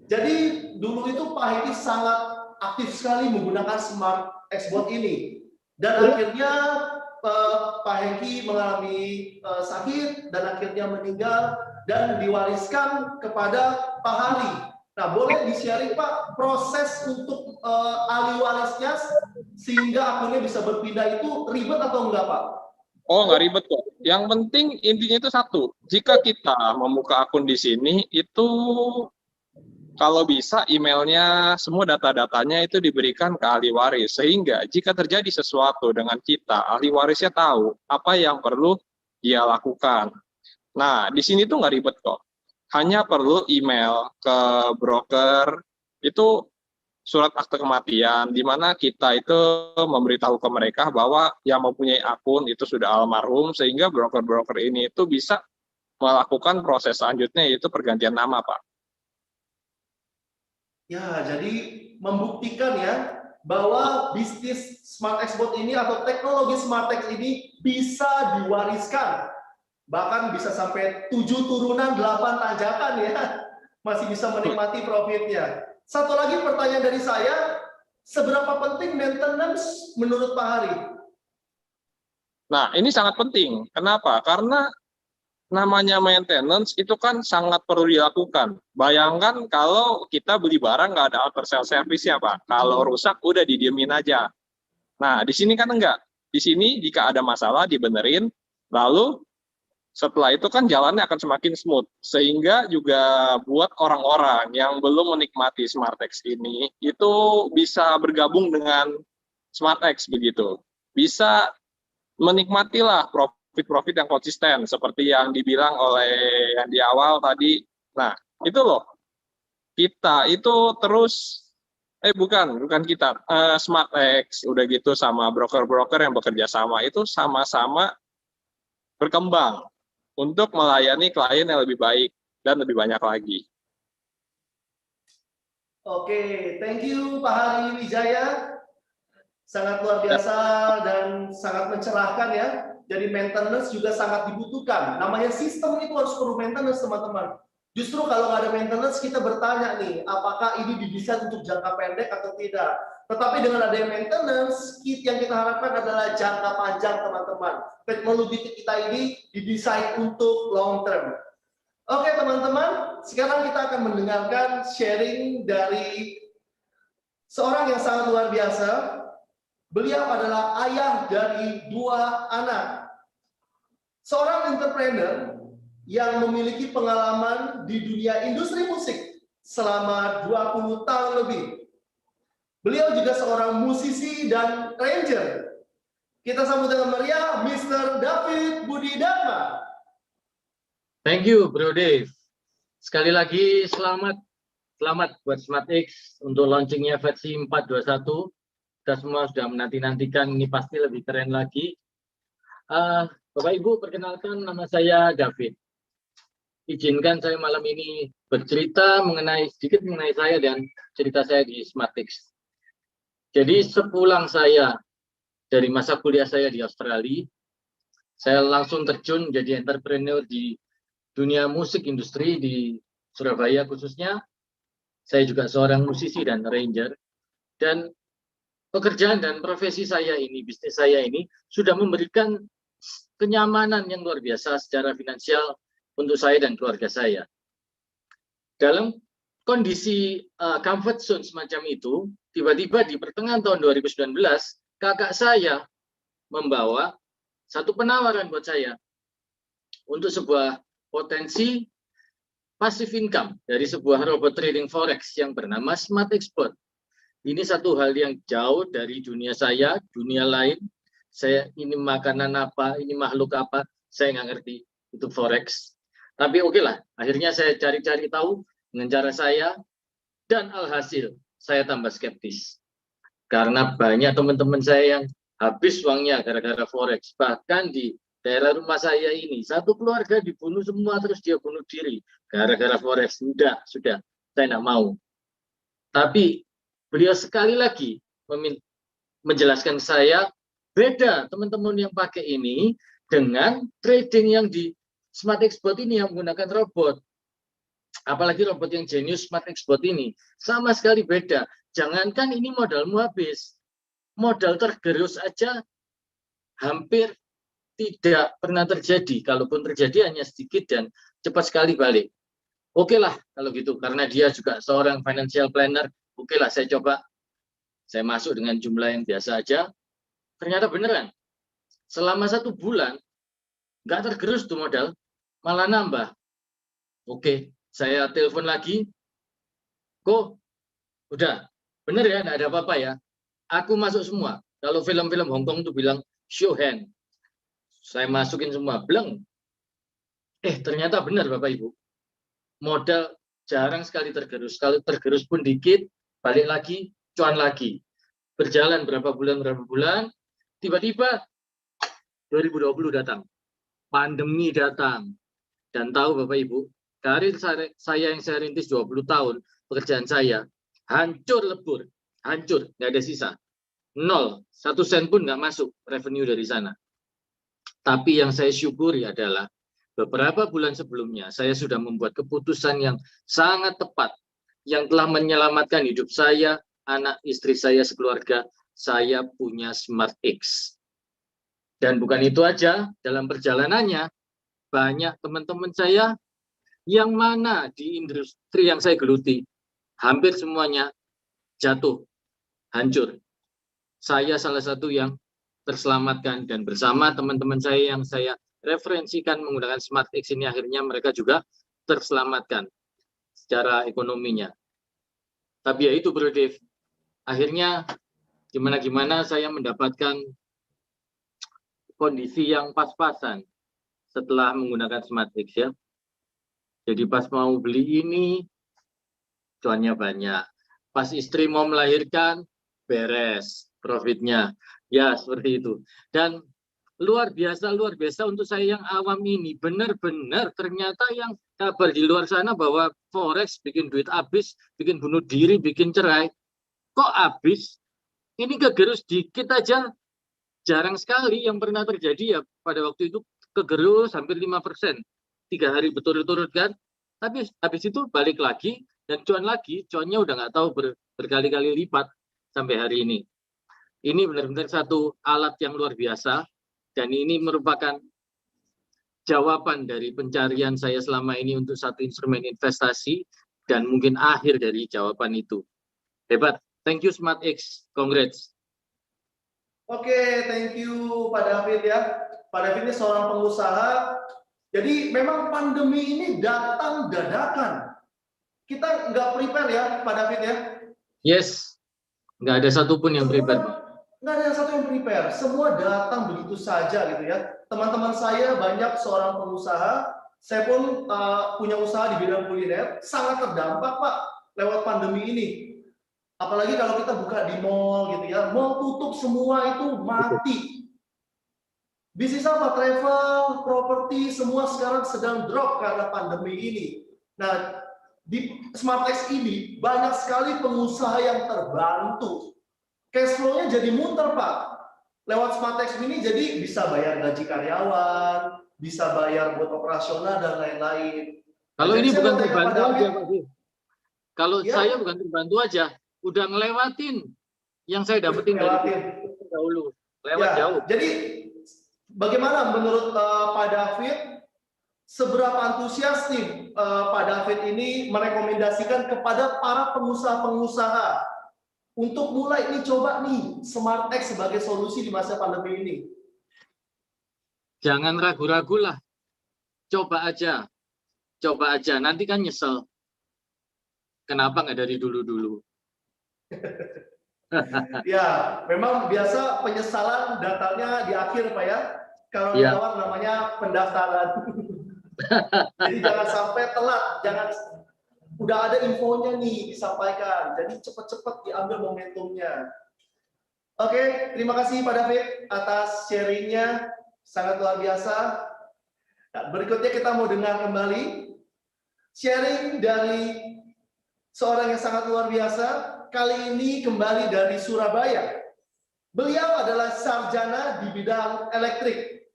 Jadi dulu itu Pak Hengki sangat aktif sekali menggunakan Smart Xbot ini. Dan akhirnya Pak Hengki mengalami sakit dan akhirnya meninggal dan diwariskan kepada Pak Hari. Nah, boleh di-sharing Pak proses untuk ahli warisnya sehingga akunnya bisa berpindah itu ribet atau enggak Pak? Oh, nggak ribet kok. Yang penting intinya itu satu. Jika kita membuka akun di sini, itu kalau bisa emailnya, semua data-datanya itu diberikan ke ahli waris. Sehingga jika terjadi sesuatu dengan kita, ahli warisnya tahu apa yang perlu dia lakukan. Nah, di sini tuh nggak ribet kok. Hanya perlu email ke broker, itu surat akte kematian, di mana kita itu memberitahu ke mereka bahwa yang mempunyai akun itu sudah almarhum, sehingga broker-broker ini itu bisa melakukan proses selanjutnya, yaitu pergantian nama, Pak. Ya, jadi membuktikan ya bahwa bisnis Smart Export ini atau teknologi Smart X ini bisa diwariskan. Bahkan bisa sampai 7 turunan, 8 tanjakan ya. Masih bisa menikmati profitnya. Satu lagi pertanyaan dari saya, seberapa penting maintenance menurut Pak Hari? Nah, ini sangat penting. Kenapa? Karena namanya maintenance itu kan sangat perlu dilakukan. Bayangkan kalau kita beli barang nggak ada after sale service-nya, Pak. Kalau rusak udah didiemin aja. Nah, di sini kan enggak. Di sini jika ada masalah dibenerin, lalu setelah itu kan jalannya akan semakin smooth. Sehingga juga buat orang-orang yang belum menikmati SmartX ini, itu bisa bergabung dengan SmartX begitu. Bisa menikmatilah profit-profit yang konsisten, seperti yang dibilang oleh yang di awal tadi. Nah, itu loh. Kita itu terus bukan kita, SmartX udah gitu sama broker-broker yang bekerja sama itu sama-sama berkembang untuk melayani klien yang lebih baik dan lebih banyak lagi. Oke, thank you Pak Hari Wijaya. Sangat luar biasa dan sangat mencerahkan ya. Jadi maintenance juga sangat dibutuhkan. Namanya sistem itu harus perlu maintenance teman-teman. Justru kalau nggak ada maintenance kita bertanya nih, apakah ini didesain untuk jangka pendek atau tidak? Tetapi dengan adanya maintenance, yang kita harapkan adalah jangka panjang teman-teman. Teknologi kita ini didesain untuk long term. Oke teman-teman, sekarang kita akan mendengarkan sharing dari seorang yang sangat luar biasa. Beliau adalah ayah dari 2 anak. Seorang entrepreneur yang memiliki pengalaman di dunia industri musik selama 20 tahun lebih. Beliau juga seorang musisi dan arranger. Kita sambut dengan meriah Mr. David Budi Dharma. Thank you, Bro Dave. Sekali lagi selamat buat SmartX untuk launchingnya versi 4.21. Kita semua sudah menanti-nantikan, ini pasti lebih keren lagi. Bapak Ibu, perkenalkan nama saya David. Izinkan saya malam ini bercerita sedikit mengenai saya dan cerita saya di SmartX. Jadi sepulang saya dari masa kuliah saya di Australia, saya langsung terjun jadi entrepreneur di dunia musik industri di Surabaya khususnya. Saya juga seorang musisi dan arranger. Dan pekerjaan dan profesi saya ini, bisnis saya ini, sudah memberikan kenyamanan yang luar biasa secara finansial untuk saya dan keluarga saya. Dalam kondisi comfort zone semacam itu, tiba-tiba di pertengahan tahun 2019, kakak saya membawa satu penawaran buat saya untuk sebuah potensi passive income dari sebuah robot trading forex yang bernama Smart Export. Ini satu hal yang jauh dari dunia saya, dunia lain. Saya ini makanan apa, ini makhluk apa, saya nggak ngerti itu forex. Tapi oke lah, akhirnya saya cari-cari tahu dengan cara saya, dan alhasil saya tambah skeptis. Karena banyak teman-teman saya yang habis uangnya gara-gara forex. Bahkan di daerah rumah saya ini, satu keluarga dibunuh semua, terus dia bunuh diri gara-gara forex. Sudah, saya nggak mau. Tapi beliau sekali lagi menjelaskan saya, beda teman-teman yang pakai ini dengan trading yang di Smart Export ini yang menggunakan robot. Apalagi robot yang jenius Smart Export ini. Sama sekali beda. Jangankan ini modalmu habis. Modal tergerus aja hampir tidak pernah terjadi. Kalaupun terjadi hanya sedikit dan cepat sekali balik. Oke lah kalau gitu. Karena dia juga seorang financial planner. Oke lah, saya coba. Saya masuk dengan jumlah yang biasa aja. Ternyata beneran. Selama 1 bulan, nggak tergerus tuh modal. Malah nambah. Oke, saya telepon lagi. Kok, udah. Bener ya, nggak ada apa-apa ya. Aku masuk semua. Kalau film-film Hongkong tuh bilang, show hand. Saya masukin semua. Bleng. Ternyata benar Bapak Ibu. Modal jarang sekali tergerus. Kalau tergerus pun dikit, balik lagi, cuan lagi. Berjalan berapa bulan, tiba-tiba 2020 datang. Pandemi datang. Dan tahu Bapak Ibu, karir saya yang saya rintis 20 tahun, pekerjaan saya, hancur lebur, hancur, nggak ada sisa. 0, 1 sen pun nggak masuk revenue dari sana. Tapi yang saya syukuri adalah beberapa bulan sebelumnya saya sudah membuat keputusan yang sangat tepat yang telah menyelamatkan hidup saya, anak, istri saya, sekeluarga. Saya punya SmartX. Dan bukan itu aja, dalam perjalanannya banyak teman-teman saya yang mana di industri yang saya geluti, hampir semuanya jatuh, hancur. Saya salah satu yang terselamatkan, dan bersama teman-teman saya yang saya referensikan menggunakan SmartX ini, akhirnya mereka juga terselamatkan secara ekonominya. Tapi ya itu Bro Dev, akhirnya gimana-gimana saya mendapatkan kondisi yang pas-pasan setelah menggunakan SmartX ya. Jadi pas mau beli ini, cuannya banyak. Pas istri mau melahirkan, beres profitnya. Ya, seperti itu. Dan luar biasa untuk saya yang awam ini. Benar-benar ternyata yang kabar di luar sana bahwa Forex bikin duit habis, bikin bunuh diri, bikin cerai. Kok habis? Ini kegerus dikit aja. Jarang sekali yang pernah terjadi ya. Pada waktu itu kegerus hampir 5%. 3 hari berturut-turut kan. Tapi habis itu balik lagi dan cuan lagi. Cuannya udah nggak tahu berkali-kali lipat sampai hari ini. Ini benar-benar satu alat yang luar biasa. Dan ini merupakan jawaban dari pencarian saya selama ini untuk satu instrumen investasi. Dan mungkin akhir dari jawaban itu. Hebat. Thank you SmartX. Congrats. Oke, thank you Pak David ya. Pak David ini seorang pengusaha. Jadi memang pandemi ini datang dadakan. Kita nggak prepare ya Pak David ya? Yes. Nggak ada satupun yang prepare. Nggak ada satu yang prepare. Semua datang begitu saja gitu ya. Teman-teman saya banyak seorang pengusaha. Saya pun punya usaha di bidang kuliner. Sangat terdampak Pak lewat pandemi ini. Apalagi kalau kita buka di mall gitu ya, mall tutup semua itu mati. Bisnis apa? Travel, properti, semua sekarang sedang drop karena pandemi ini. Nah, di SmartX ini banyak sekali pengusaha yang terbantu. Cash flow-nya jadi muter Pak. Lewat SmartX ini jadi bisa bayar gaji karyawan, bisa bayar buat operasional dan lain-lain. Kalau Jadi ini saya bukan mau tanya terbantu Pak aja David, Pak Dev. Kalau ya, saya bukan terbantu aja, udah ngelewatin yang saya dapetin dari dahulu, lewat ya, jauh. Jadi bagaimana menurut Pak David, seberapa antusias nih Pak David ini merekomendasikan kepada para pengusaha-pengusaha untuk mulai nih coba nih SmartX sebagai solusi di masa pandemi ini? Jangan ragu-ragu lah, coba aja, nanti kan nyesel. Kenapa nggak dari dulu-dulu? Ya, memang biasa penyesalan datangnya di akhir Pak ya. Kalau di Ya. awal namanya pendaftaran. Jadi jangan sampai telat, jangan udah ada infonya nih disampaikan. Jadi cepat-cepat diambil momentumnya. Oke, terima kasih Pak David atas sharingnya, sangat luar biasa. Nah, berikutnya kita mau dengar kembali sharing dari seorang yang sangat luar biasa, kali ini kembali dari Surabaya. Beliau adalah sarjana di bidang elektrik.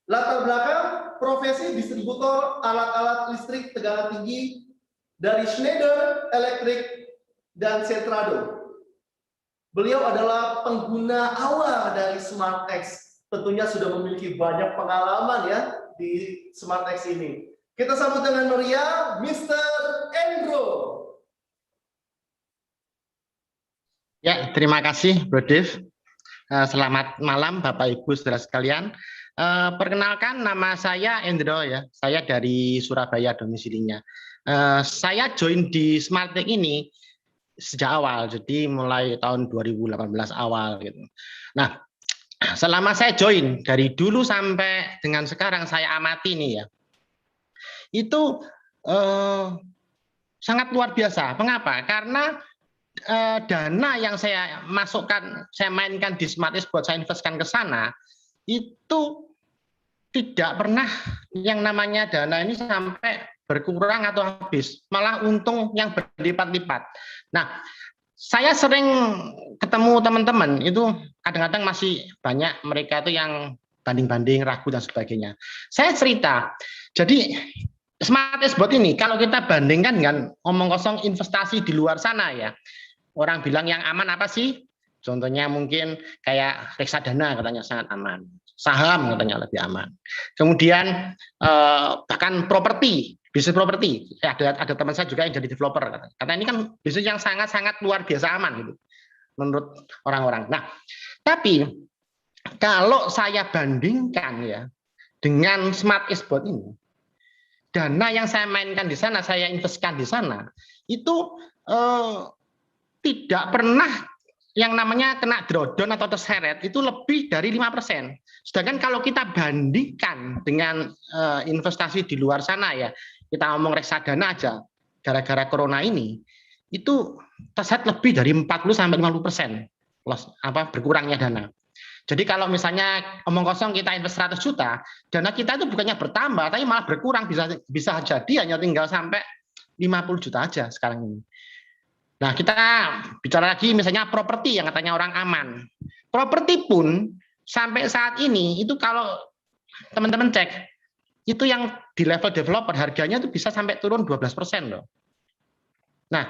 Latar belakang profesi distributor alat-alat listrik tegangan tinggi dari Schneider Electric dan Centrado. Beliau adalah pengguna awal dari SmartX. Tentunya sudah memiliki banyak pengalaman ya di SmartX ini. Kita sambut dengan meriah Mr. Endro. Ya, terima kasih Bro Dev. Selamat malam Bapak Ibu saudara sekalian. Perkenalkan, nama saya Endro ya. Saya dari Surabaya domisilinya. Saya join di SmartX ini sejak awal, jadi mulai tahun 2018 awal gitu. Nah, selama saya join dari dulu sampai dengan sekarang saya amati nih ya. Itu sangat luar biasa. Mengapa? Karena dana yang saya masukkan, saya mainkan di SmartX buat saya investkan ke sana, itu tidak pernah yang namanya dana ini sampai berkurang atau habis, malah untung yang berlipat-lipat. Nah, saya sering ketemu teman-teman itu kadang-kadang masih banyak mereka itu yang banding-banding, ragu dan sebagainya. Saya cerita, jadi Smart Xbot ini kalau kita bandingkan dengan omong kosong investasi di luar sana ya, orang bilang yang aman apa sih? Contohnya mungkin kayak reksadana katanya sangat aman, saham katanya lebih aman. Kemudian bahkan properti, bisnis properti. Ada teman saya juga yang jadi developer. Karena ini kan bisnis yang sangat-sangat luar biasa aman gitu, menurut orang-orang. Nah, tapi kalau saya bandingkan ya dengan Smart Xbot ini, dana yang saya mainkan di sana, saya investkan di sana, itu tidak pernah yang namanya kena drawdown atau terseret itu lebih dari 5%. Sedangkan kalau kita bandingkan dengan investasi di luar sana ya, kita ngomong reksadana aja, gara-gara corona ini, itu terseret lebih dari 40-50% berkurangnya dana. Jadi kalau misalnya omong kosong kita invest 100 juta, dana kita itu bukannya bertambah, tapi malah berkurang, bisa jadi hanya tinggal sampai 50 juta aja sekarang ini. Nah, kita bicara lagi misalnya properti yang katanya orang aman. Properti pun sampai saat ini itu kalau teman-teman cek, itu yang di level developer harganya itu bisa sampai turun 12% loh. Nah,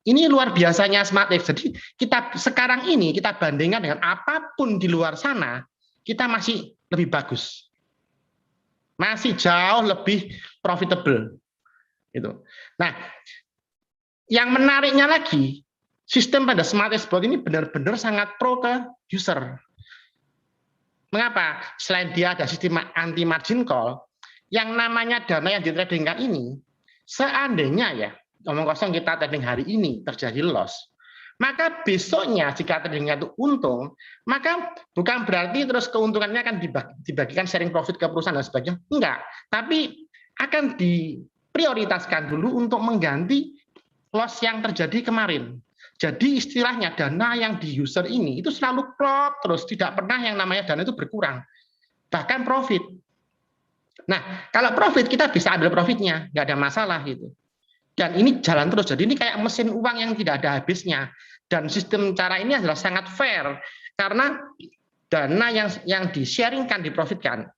ini luar biasanya SmartX. Jadi kita sekarang ini kita bandingkan dengan apapun di luar sana, kita masih lebih bagus. Masih jauh lebih profitable. Gitu. Nah, yang menariknya lagi, sistem pada Smart Xbot ini benar-benar sangat pro ke user. Mengapa? Selain dia ada sistem anti margin call, yang namanya dana yang ditradingkan ini, seandainya ya, omong kosong kita trading hari ini terjadi loss, maka besoknya jika tradingnya itu untung, maka bukan berarti terus keuntungannya akan dibagikan sharing profit ke perusahaan dan sebagainya. Enggak, tapi akan diprioritaskan dulu untuk mengganti loss yang terjadi kemarin. Jadi istilahnya dana yang di user ini itu selalu plot terus, tidak pernah yang namanya dana itu berkurang, bahkan profit. Nah, kalau profit kita bisa ambil profitnya, nggak ada masalah gitu. Dan ini jalan terus, jadi ini kayak mesin uang yang tidak ada habisnya. Dan sistem cara ini adalah sangat fair, karena dana yang di-sharingkan, diprofitkan,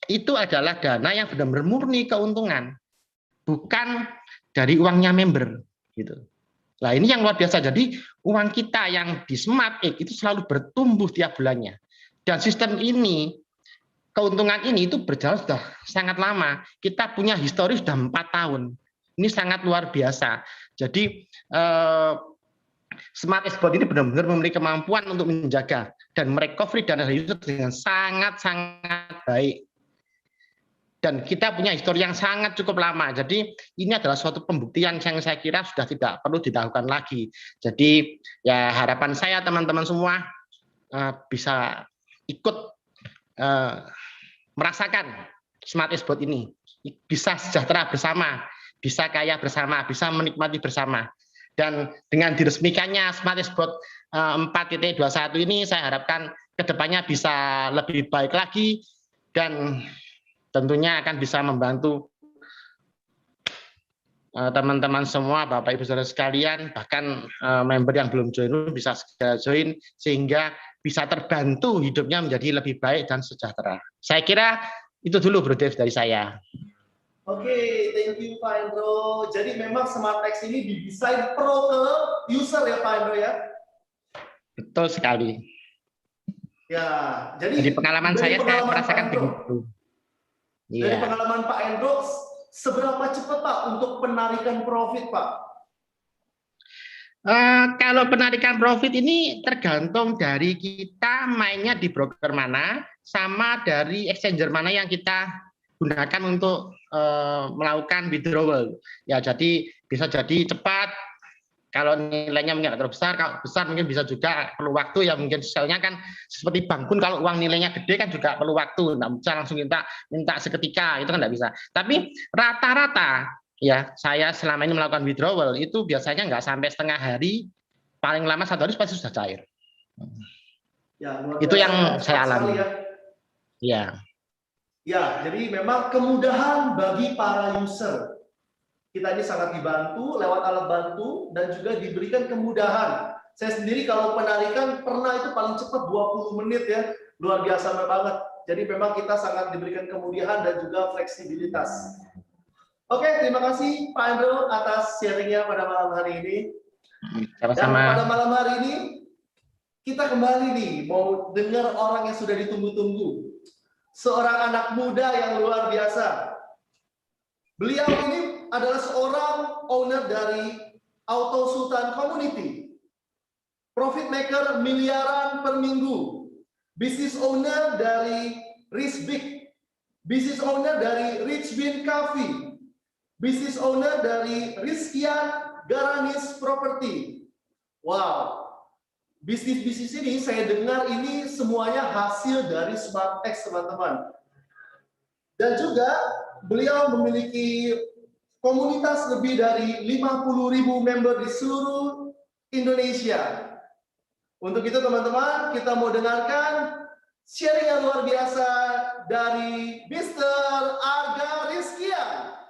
itu adalah dana yang benar-benar murni keuntungan, bukan dari uangnya member. Gitu. Nah, ini yang luar biasa. Jadi uang kita yang di SmartX itu selalu bertumbuh tiap bulannya. Dan sistem ini, keuntungan ini itu berjalan sudah sangat lama. Kita punya histori sudah 4 tahun. Ini sangat luar biasa. Jadi Smart Xbot ini benar-benar memiliki kemampuan untuk menjaga dan merecovery dana dari user dengan sangat-sangat baik. Dan kita punya histori yang sangat cukup lama. Jadi ini adalah suatu pembuktian yang saya kira sudah tidak perlu dilakukan lagi. Jadi ya harapan saya teman-teman semua bisa ikut merasakan Smart Xbot ini. Bisa sejahtera bersama, bisa kaya bersama, bisa menikmati bersama. Dan dengan diresmikannya Smart Xbot 4.21 ini saya harapkan kedepannya bisa lebih baik lagi dan tentunya akan bisa membantu teman-teman semua, Bapak Ibu Saudara sekalian, bahkan member yang belum join bisa segera join sehingga bisa terbantu hidupnya menjadi lebih baik dan sejahtera. Saya kira itu dulu Bro Dev dari saya. Oke, thank you Pak Endro. Jadi memang SmartX ini didesain pro ke user ya Pak Endro ya? Betul sekali. Ya, jadi pengalaman saya merasakan begitu. Dari pengalaman Pak Endro, seberapa cepat Pak untuk penarikan profit Pak? Kalau penarikan profit ini tergantung dari kita mainnya di broker mana, sama dari exchanger mana yang kita gunakan untuk melakukan withdrawal. Ya, jadi bisa jadi cepat. Kalau nilainya mungkin terlalu besar, kalau besar mungkin bisa juga perlu waktu ya, mungkin misalnya kan seperti bank pun kalau uang nilainya gede kan juga perlu waktu, nggak bisa langsung minta seketika, itu kan nggak bisa. Tapi rata-rata ya saya selama ini melakukan withdrawal itu biasanya nggak sampai setengah hari, paling lama 1 hari pasti sudah cair. Ya, itu yang saya alami. Ya. Ya, jadi memang kemudahan bagi para user Kita ini sangat dibantu lewat alat bantu dan juga diberikan kemudahan. Saya sendiri kalau penarikan pernah itu paling cepat 20 menit ya. Luar biasa banget. Jadi memang kita sangat diberikan kemudahan dan juga fleksibilitas. Oke, terima kasih Pak Andrew atas sharingnya pada malam hari ini. Dan Sama-sama. pada malam hari ini kita kembali nih mau dengar orang yang sudah ditunggu-tunggu. Seorang anak muda yang luar biasa. Beliau ini adalah seorang owner dari Auto Sultan Community. Profit maker miliaran per minggu. Business owner dari Rich Big. Business owner dari Rich Bean Coffee. Business owner dari Rizkian Garanis Property. Wow. Bisnis-bisnis ini saya dengar ini semuanya hasil dari SmartX, teman-teman. Dan juga beliau memiliki komunitas lebih dari 50.000 member di seluruh Indonesia. Untuk itu teman-teman, kita mau dengarkan sharing yang luar biasa dari Mr. Arga Rizkian.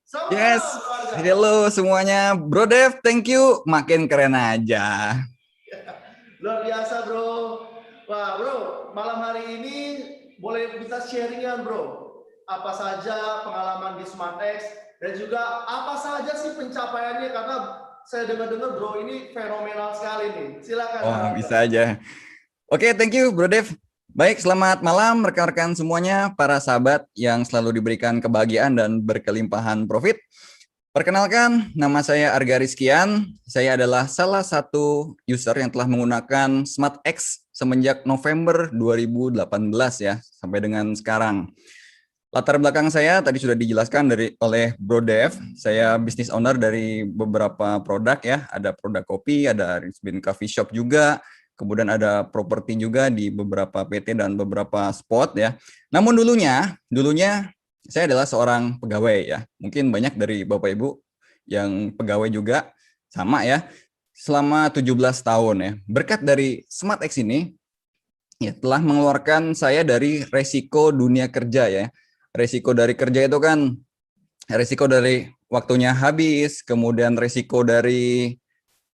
Selamat Yes, malam, Bro Arga. hello semuanya. Bro Dev, thank you. Makin keren aja. Luar biasa, bro. Wah, bro, malam hari ini boleh bisa sharingan, bro. Apa saja pengalaman di SmartX dan juga apa saja sih pencapaiannya, karena saya dengar-dengar bro ini fenomenal sekali nih. Silakan. Wah, bisa aja. Oke, thank you Bro Dev. Baik, selamat malam rekan-rekan semuanya, para sahabat yang selalu diberikan kebahagiaan dan berkelimpahan profit. Perkenalkan, nama saya Arga Rizkian. Saya adalah salah satu user yang telah menggunakan SmartX semenjak November 2018 ya, sampai dengan sekarang. Latar belakang saya tadi sudah dijelaskan oleh Bro Dev. Saya business owner dari beberapa produk ya, ada produk kopi, ada Rich Bean Coffee Shop juga, kemudian ada properti juga di beberapa PT dan beberapa spot ya. Namun dulunya saya adalah seorang pegawai ya. Mungkin banyak dari Bapak Ibu yang pegawai juga sama ya. Selama 17 tahun ya. Berkat dari SmartX ini ya telah mengeluarkan saya dari resiko dunia kerja ya. Resiko dari kerja itu kan resiko dari waktunya habis, kemudian resiko dari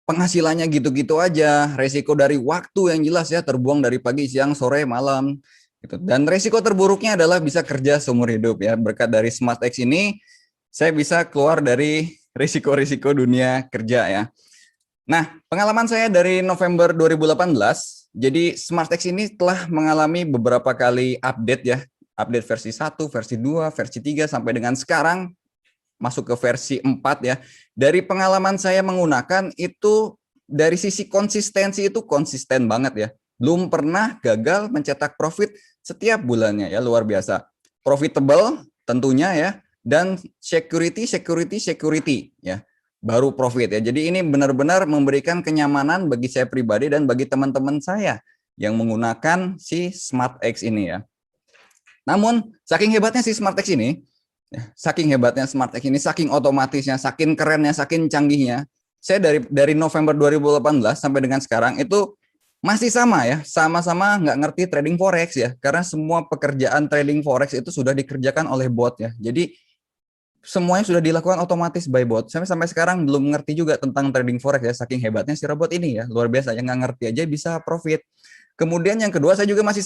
penghasilannya gitu-gitu aja, resiko dari waktu yang jelas ya, terbuang dari pagi, siang, sore, malam. Gitu. Dan resiko terburuknya adalah bisa kerja seumur hidup ya. Berkat dari SmartX ini saya bisa keluar dari risiko-risiko dunia kerja ya. Nah, pengalaman saya dari November 2018, jadi SmartX ini telah mengalami beberapa kali update ya. Update versi 1, versi 2, versi 3 sampai dengan sekarang masuk ke versi 4 ya. Dari pengalaman saya menggunakan itu dari sisi konsistensi itu konsisten banget ya. Belum pernah gagal mencetak profit setiap bulannya ya, luar biasa. Profitable tentunya ya, dan security ya, baru profit ya. Jadi ini benar-benar memberikan kenyamanan bagi saya pribadi dan bagi teman-teman saya yang menggunakan si SmartX ini ya. Namun saking hebatnya si SmartX ini, saking otomatisnya, saking kerennya, saking canggihnya, saya dari November 2018 sampai dengan sekarang itu masih sama ya, sama-sama nggak ngerti trading forex ya, karena semua pekerjaan trading forex itu sudah dikerjakan oleh bot ya. Jadi semuanya sudah dilakukan otomatis by bot. Sampai sekarang belum ngerti juga tentang trading forex ya, saking hebatnya si robot ini ya, luar biasa. Yang nggak ngerti aja bisa profit. Kemudian yang kedua saya juga masih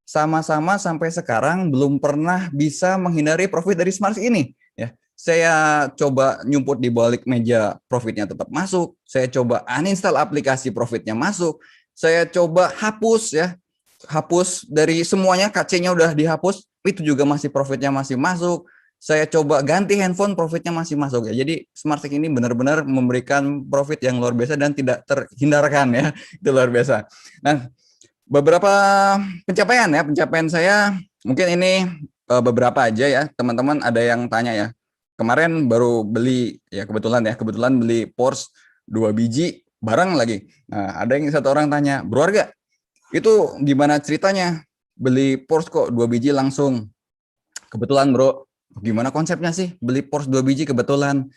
sama-sama sampai sekarang belum pernah bisa menghindari profit dari SmartX ini ya. Saya coba nyumput di balik meja, profitnya tetap masuk. Saya coba uninstall aplikasi, profitnya masuk. Saya coba hapus dari semuanya, KC-nya udah dihapus, itu juga masih profitnya masih masuk. Saya coba ganti handphone, profitnya masih masuk ya. Jadi SmartX ini benar-benar memberikan profit yang luar biasa dan tidak terhindarkan ya. Itu luar biasa. Nah, beberapa pencapaian saya mungkin ini beberapa aja ya. Teman-teman ada yang tanya ya. Kemarin baru beli ya, kebetulan beli Porsche 2 biji barang lagi. Nah, ada yang satu orang tanya, Bro Arga, itu gimana ceritanya beli Porsche kok 2 biji langsung? Kebetulan bro, gimana konsepnya sih beli Porsche 2 biji kebetulan?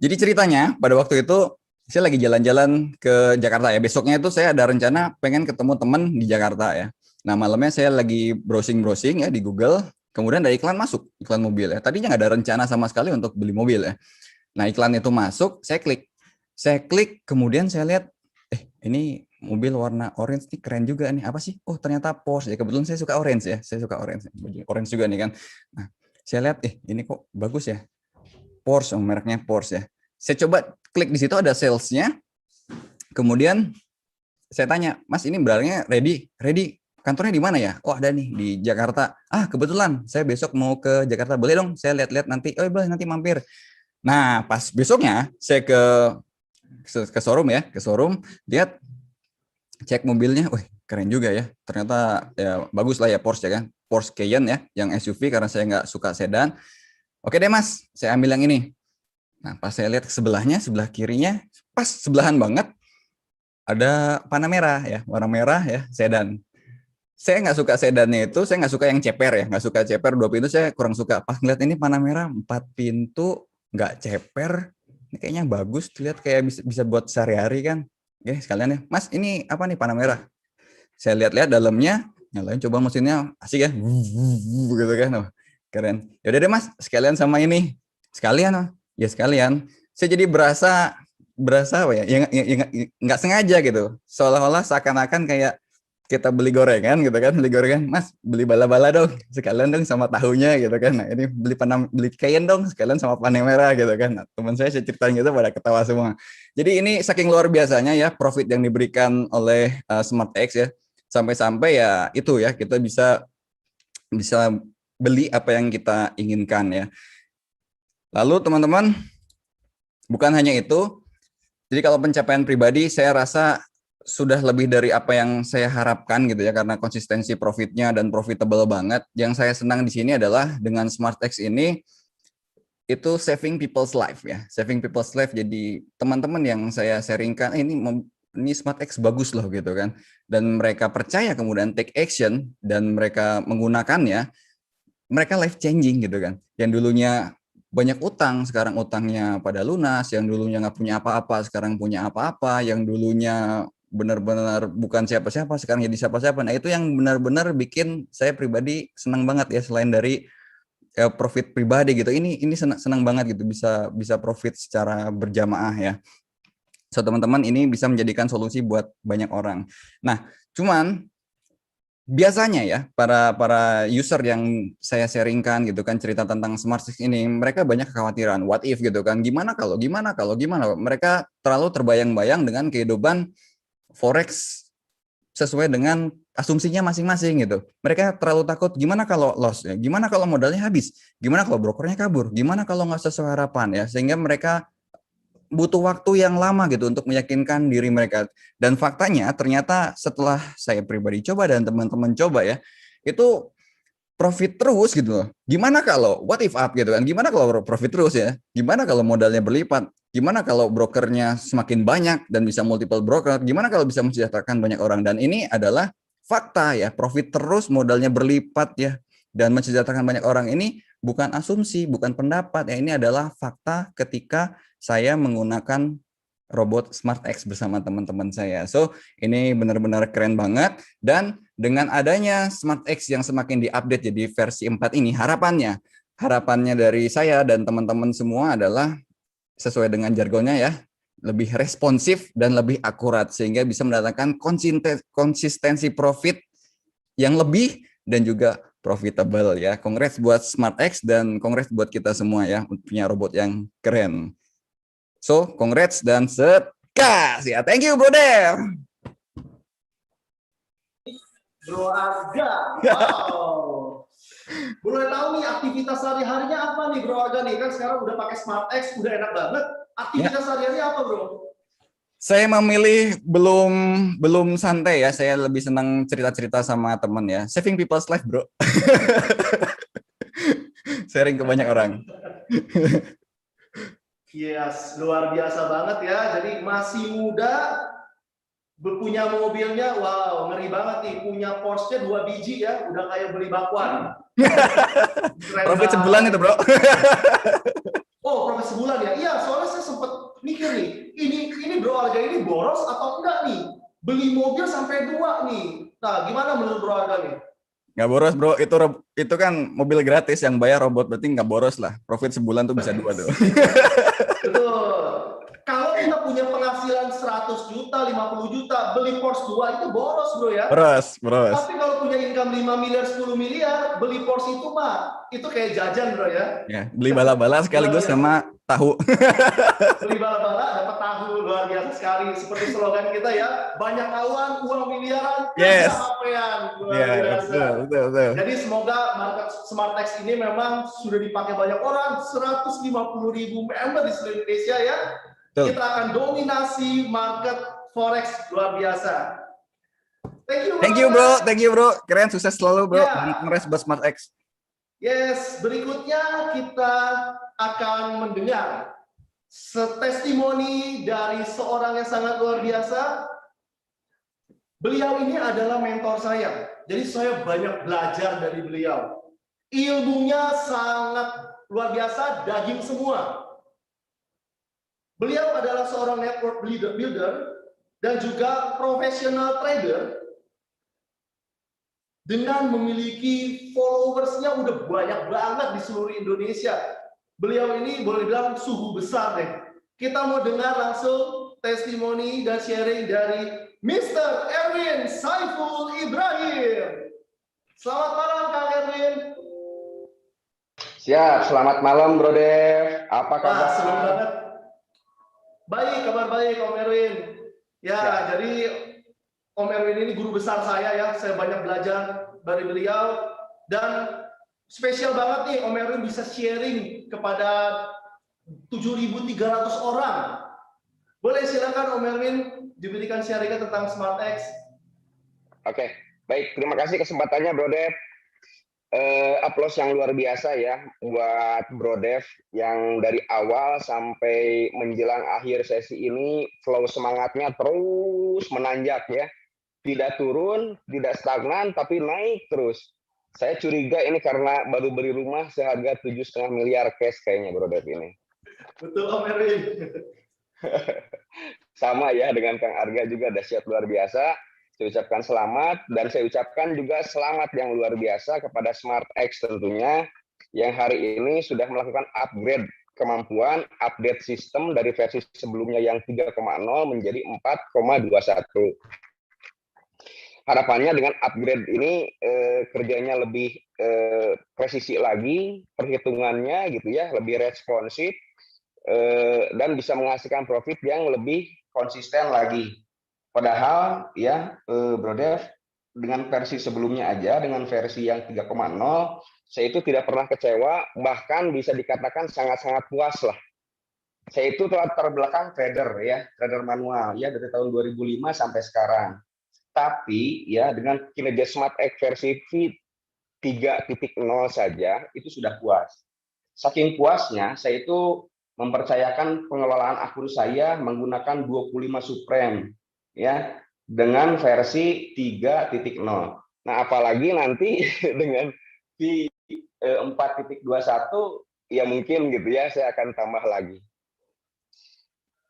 Jadi ceritanya pada waktu itu saya lagi jalan-jalan ke Jakarta ya. Besoknya itu saya ada rencana pengen ketemu teman di Jakarta ya. Nah malamnya saya lagi browsing ya di Google. Kemudian ada iklan masuk, iklan mobil ya. Tadinya nggak ada rencana sama sekali untuk beli mobil ya. Nah, iklan itu masuk, saya klik, kemudian saya lihat, ini mobil warna orange nih keren juga nih, apa sih? Oh, ternyata Porsche. Ya, kebetulan saya suka orange ya, saya suka orange juga nih kan. Nah, saya lihat, ini kok bagus ya, Porsche, mereknya Porsche ya. Saya coba klik di situ ada salesnya, kemudian saya tanya, Mas ini barangnya ready, kantornya di mana ya? Oh ada nih di Jakarta. Ah kebetulan saya besok mau ke Jakarta, boleh dong saya lihat-lihat nanti. Oh boleh, nanti mampir. Nah pas besoknya saya ke showroom ya, lihat, cek mobilnya, wih keren juga ya. Ternyata ya bagus lah ya Porsche ya kan, Porsche Cayenne ya, yang SUV karena saya nggak suka sedan. Oke deh Mas, saya ambil yang ini. Nah pas saya lihat ke sebelahnya, sebelah kirinya, pas sebelahan banget, ada Panamera ya, warna merah ya, sedan. Saya nggak suka sedannya itu, saya nggak suka yang ceper ya, nggak suka ceper 2 pintu, saya kurang suka. Pas ngeliat ini Panamera 4 pintu, nggak ceper, ini kayaknya bagus, lihat kayak bisa buat sehari-hari kan. Oke sekalian ya, Mas ini apa nih Panamera? Saya lihat-lihat dalamnya, nyalain coba mesinnya, asik ya, gitu kan, oh, keren. Yaudah deh Mas, sekalian sama ini, sekalian, ya sekalian. Saya jadi berasa apa ya, nggak sengaja gitu, seolah-olah seakan-akan kayak kita beli gorengan gitu kan, Mas beli bala-bala dong sekalian dong sama tahunya gitu kan. Nah ini beli Cayenne dong sekalian sama Panamera gitu kan. Nah, teman saya ceritain gitu pada ketawa semua. Jadi ini saking luar biasanya ya profit yang diberikan oleh SmartX ya, sampai-sampai ya itu ya kita bisa beli apa yang kita inginkan ya. Lalu teman-teman, bukan hanya itu. Jadi kalau pencapaian pribadi saya rasa sudah lebih dari apa yang saya harapkan gitu ya, karena konsistensi profitnya dan profitable banget. Yang saya senang di sini adalah dengan SmartX ini itu saving people's life ya, saving people's life. Jadi teman-teman yang saya sharingkan ini SmartX bagus loh gitu kan, dan mereka percaya kemudian take action dan mereka menggunakannya, mereka life changing gitu kan. Yang dulunya banyak utang, sekarang utangnya pada lunas, yang dulunya nggak punya apa-apa, sekarang punya apa-apa, yang dulunya benar-benar bukan siapa-siapa, sekarang jadi siapa-siapa. Nah itu yang benar-benar bikin saya pribadi senang banget ya, selain dari profit pribadi gitu, ini senang banget gitu, bisa profit secara berjamaah ya. So teman-teman, ini bisa menjadikan solusi buat banyak orang. Nah cuman biasanya ya para user yang saya sharingkan gitu kan cerita tentang SmartX ini, mereka banyak kekhawatiran, what if gitu kan, gimana kalau, mereka terlalu terbayang-bayang dengan kehidupan forex sesuai dengan asumsinya masing-masing gitu. Mereka terlalu takut, gimana kalau loss ya, gimana kalau modalnya habis, gimana kalau brokernya kabur, gimana kalau nggak sesuai harapan ya, sehingga mereka butuh waktu yang lama gitu untuk meyakinkan diri mereka. Dan faktanya ternyata setelah saya pribadi coba dan teman-teman coba ya, itu profit terus gitu loh. Gimana kalau what if up gitu kan, gimana kalau profit terus ya, gimana kalau modalnya berlipat, gimana kalau brokernya semakin banyak dan bisa multiple broker, gimana kalau bisa mensejahterakan banyak orang. Dan ini adalah fakta ya, profit terus, modalnya berlipat ya, dan mensejahterakan banyak orang. Ini bukan asumsi, bukan pendapat ya, ini adalah fakta ketika saya menggunakan robot SmartX bersama teman-teman saya. So, ini benar-benar keren banget. Dan dengan adanya SmartX yang semakin diupdate jadi versi 4 ini, harapannya dari saya dan teman-teman semua adalah sesuai dengan jargonnya ya, lebih responsif dan lebih akurat, sehingga bisa mendatangkan konsistensi profit yang lebih dan juga profitable ya. Congrats buat SmartX dan congrats buat kita semua ya, punya robot yang keren. So, congrats dan sekas ya. Thank you, Bro Dev. Bro Aga, wow. Boleh tahu nih aktivitas sehari-harinya apa nih Bro Aga nih? Kan sekarang udah pakai SmartX, udah enak banget. Aktivitas sehari-harinya apa Bro? Saya memilih belum santai ya. Saya lebih senang cerita-cerita sama teman ya. Saving people's life, Bro. Sharing ke banyak orang. Yes, luar biasa banget ya. Jadi masih muda, punya mobilnya, wow, ngeri banget nih. Punya Porsche 2 biji ya, udah kayak beli bakwan. Profit sebulan itu, Bro. Oh, profit sebulan ya? Iya, soalnya saya sempat mikir nih, ini Bro Aga ini boros atau enggak nih? Beli mobil sampai 2 nih. Nah, gimana menurut Bro Aga nih? Nggak boros bro, itu kan mobil gratis, yang bayar robot, berarti nggak boros lah. Profit sebulan tuh bisa 2 tuh. Betul. Kalau kita punya penghasilan 100 juta, 50 juta, beli Porsche 2 itu boros bro ya. Boros. Tapi kalau punya income 5 miliar, 10 miliar, beli Porsche itu mah, itu kayak jajan bro ya. Ya, beli bala-bala sekaligus sama tahu. Beli bala-bala dapat tahu, luar biasa sekali. Seperti slogan kita ya, banyak awan, uang miliaran, Yes. kerja HP-an. Luar Iya, biasa. betul. Jadi semoga market SmartX ini memang sudah dipakai banyak orang, 150.000 member di seluruh Indonesia ya. Betul. Kita akan dominasi market Forex, luar biasa. Thank you bro. Keren, sukses selalu bro. Ya. Kongres buat SmartX. Yes, berikutnya kita akan mendengar testimoni dari seorang yang sangat luar biasa. Beliau ini adalah mentor saya. Jadi saya banyak belajar dari beliau. Ilmunya sangat luar biasa, daging semua. Beliau adalah seorang network builder dan juga professional trader dengan memiliki followersnya udah banyak banget di seluruh Indonesia. Beliau ini boleh bilang suhu besar deh. Kita mau dengar langsung testimoni dan sharing dari Mr. Erwin Saiful Ibrahim. Selamat malam Kang Erwin. Siap, selamat malam Bro Dev. Apa kabar? Senang banget. Baik, kabar baik Om Erwin. Ya, jadi Om Erwin ini guru besar saya ya. Saya banyak belajar dari beliau dan spesial banget nih Om Erwin bisa sharing kepada 7.300 orang. Boleh silakan Om Erwin diberikan sharingnya tentang SmartX. Oke, baik. Terima kasih kesempatannya Bro Dev. Aplaus yang luar biasa ya buat Bro Dev yang dari awal sampai menjelang akhir sesi ini flow semangatnya terus menanjak ya. Tidak turun, tidak stagnan, tapi naik terus. Saya curiga ini karena baru beli rumah seharga 7,5 miliar cash kayaknya Bro Dev ini. Betul Om Erwin. Sama ya dengan Kang Arga juga dahsyat luar biasa. Saya ucapkan selamat dan saya ucapkan juga selamat yang luar biasa kepada SmartX tentunya yang hari ini sudah melakukan upgrade kemampuan, update sistem dari versi sebelumnya yang 3,0 menjadi 4,21. Harapannya dengan upgrade ini kerjanya lebih presisi lagi, perhitungannya gitu ya, lebih responsif dan bisa menghasilkan profit yang lebih konsisten lagi. Padahal ya Bro Dev dengan versi sebelumnya aja dengan versi yang 3,0 saya itu tidak pernah kecewa, bahkan bisa dikatakan sangat-sangat puas lah. Saya itu latar belakang trader ya, trader manual ya dari tahun 2005 sampai sekarang. Tapi ya dengan kinerja SmartX versi V3.0 saja itu sudah puas. Saking puasnya saya itu mempercayakan pengelolaan akun saya menggunakan 25 Supreme ya dengan versi 3.0. Nah, apalagi nanti dengan V4.21 ya mungkin gitu ya saya akan tambah lagi.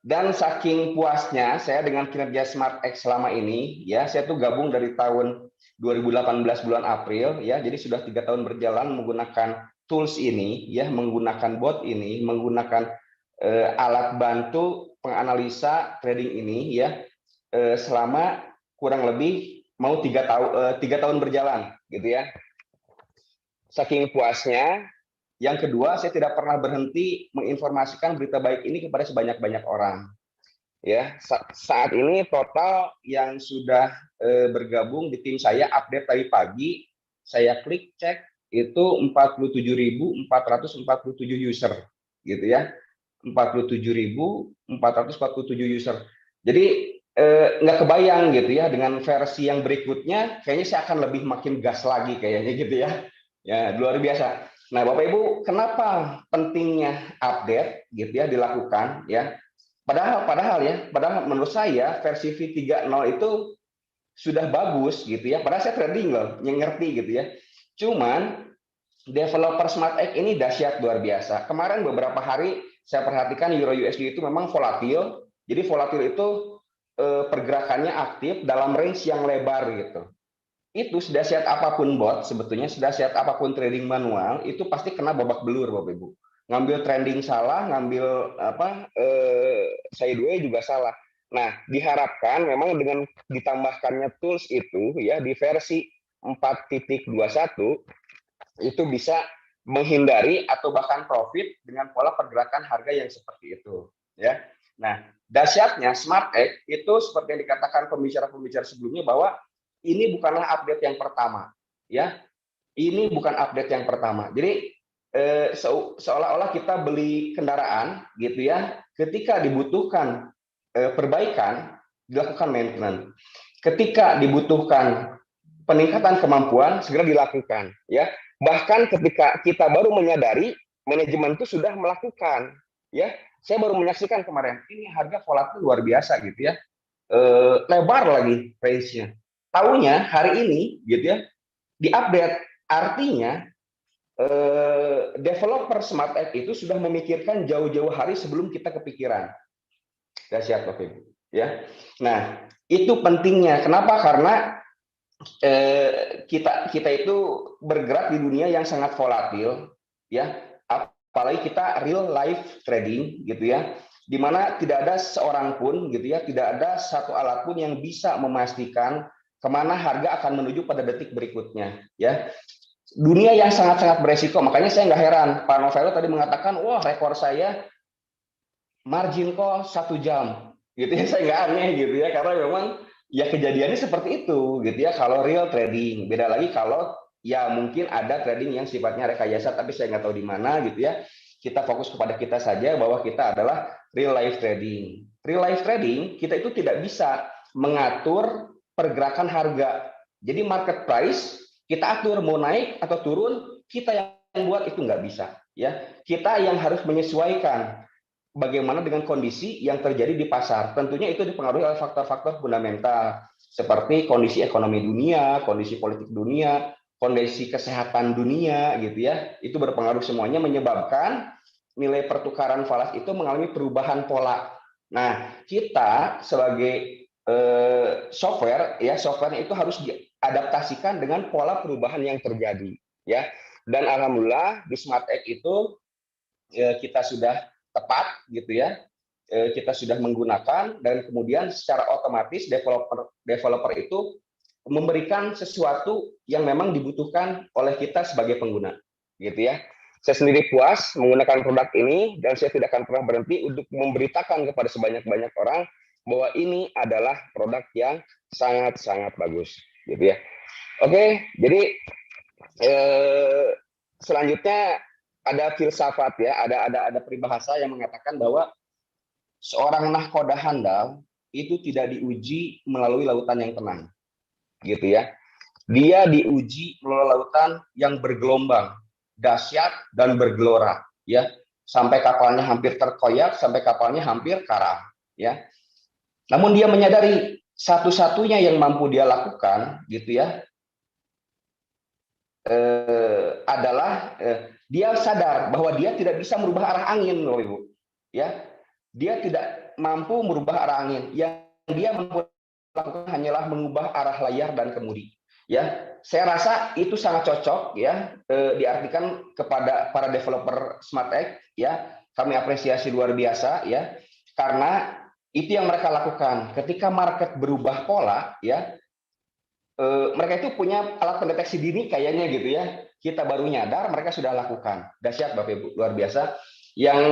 Dan saking puasnya saya dengan kinerja SmartX selama ini ya, saya tuh gabung dari tahun 2018 bulan April ya. Jadi sudah 3 tahun berjalan menggunakan tools ini ya, menggunakan bot ini, menggunakan alat bantu penganalisa trading ini ya. Selama kurang lebih mau 3 tahun berjalan gitu ya. Saking puasnya, yang kedua saya tidak pernah berhenti menginformasikan berita baik ini kepada sebanyak-banyak orang. Ya, saat ini total yang sudah bergabung di tim saya update tadi pagi, saya klik cek itu 47.447 user gitu ya. 47.447 user. Jadi nggak kebayang gitu ya dengan versi yang berikutnya kayaknya saya akan lebih makin gas lagi kayaknya gitu ya. Ya, luar biasa. Nah, Bapak Ibu, kenapa pentingnya update gitu ya dilakukan ya? Padahal menurut saya versi V3.0 itu sudah bagus gitu ya. Padahal saya trading loh, ngerti gitu ya. Cuman developer SmartX ini dahsyat luar biasa. Kemarin beberapa hari saya perhatikan Euro USD itu memang volatil. Jadi volatil itu pergerakannya aktif dalam range yang lebar gitu. itu sedahsyat apapun bot, sebetulnya sedahsyat apapun trading manual, itu pasti kena babak belur, Bapak Ibu. Ngambil trending salah, ngambil sideways juga salah. Nah, diharapkan memang dengan ditambahkannya tools itu ya di versi 4.21 itu bisa menghindari atau bahkan profit dengan pola pergerakan harga yang seperti itu, ya. Nah, dahsyatnya SmartX itu seperti yang dikatakan pembicara-pembicara sebelumnya bahwa ini bukanlah update yang pertama, ya. Ini bukan update yang pertama. Jadi seolah-olah kita beli kendaraan, gitu ya. Ketika dibutuhkan perbaikan, dilakukan maintenance. Ketika dibutuhkan peningkatan kemampuan, segera dilakukan, ya. Bahkan ketika kita baru menyadari, manajemen itu sudah melakukan, ya. Saya baru menyaksikan kemarin, ini harga volatil luar biasa, gitu ya. Lebar lagi range-nya. Taunya hari ini gitu ya diupdate, artinya developer SmartX itu sudah memikirkan jauh-jauh hari sebelum kita kepikiran. Dahsyat Bapak Ibu, ya. Nah, itu pentingnya. Kenapa? Karena kita itu bergerak di dunia yang sangat volatil, ya. Apalagi kita real life trading gitu ya. Di mana tidak ada seorang pun gitu ya, tidak ada satu alat pun yang bisa memastikan kemana harga akan menuju pada detik berikutnya, ya. Dunia yang sangat-sangat beresiko, makanya saya nggak heran Pak Novelo tadi mengatakan, wah rekor saya margin call 1 jam, gitu ya. Saya nggak aneh gitu ya, karena memang ya kejadiannya seperti itu, gitu ya. Kalau real trading, beda lagi kalau ya mungkin ada trading yang sifatnya rekayasa, tapi saya nggak tahu di mana, gitu ya. Kita fokus kepada kita saja bahwa kita adalah real life trading. Real life trading kita itu tidak bisa mengatur pergerakan harga. Jadi market price kita atur mau naik atau turun, kita yang buat itu nggak bisa, ya. Kita yang harus menyesuaikan bagaimana dengan kondisi yang terjadi di pasar. Tentunya itu dipengaruhi oleh faktor-faktor fundamental seperti kondisi ekonomi dunia, kondisi politik dunia, kondisi kesehatan dunia, gitu ya. Itu berpengaruh semuanya menyebabkan nilai pertukaran falas itu mengalami perubahan pola. Nah, kita sebagai software ya, softwarenya itu harus diadaptasikan dengan pola perubahan yang terjadi, ya. Dan alhamdulillah di SmartX itu kita sudah tepat gitu ya, kita sudah menggunakan, dan kemudian secara otomatis developer itu memberikan sesuatu yang memang dibutuhkan oleh kita sebagai pengguna, gitu ya. Saya sendiri puas menggunakan produk ini, dan saya tidak akan pernah berhenti untuk memberitakan kepada sebanyak-banyak orang bahwa ini adalah produk yang sangat-sangat bagus, gitu ya. Oke, jadi selanjutnya ada filsafat ya, ada peribahasa yang mengatakan bahwa seorang nahkoda handal itu tidak diuji melalui lautan yang tenang, gitu ya. Dia diuji melalui lautan yang bergelombang, dahsyat dan bergelora, ya. Sampai kapalnya hampir terkoyak, sampai kapalnya hampir karam, ya. Namun dia menyadari satu-satunya yang mampu dia lakukan, gitu ya, adalah dia sadar bahwa dia tidak bisa merubah arah angin, loh Ibu. Ya, dia tidak mampu merubah arah angin. Yang dia mampu lakukan hanyalah mengubah arah layar dan kemudi. Ya, saya rasa itu sangat cocok ya, diartikan kepada para developer SmartX. Ya, kami apresiasi luar biasa ya, karena itu yang mereka lakukan. Ketika market berubah pola, ya, mereka itu punya alat pendeteksi dini kayaknya gitu ya. Kita baru nyadar, mereka sudah lakukan. Dahsyat Bapak Ibu, luar biasa. Yang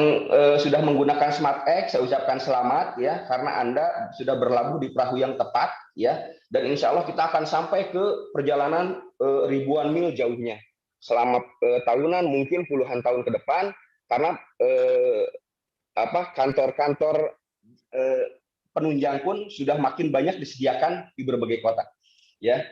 sudah menggunakan SmartX, saya ucapkan selamat ya, karena Anda sudah berlabuh di perahu yang tepat ya. Dan insya Allah kita akan sampai ke perjalanan ribuan mil jauhnya. Selama tahunan, mungkin puluhan tahun ke depan, karena kantor-kantor penunjang pun sudah makin banyak disediakan di berbagai kota. Ya,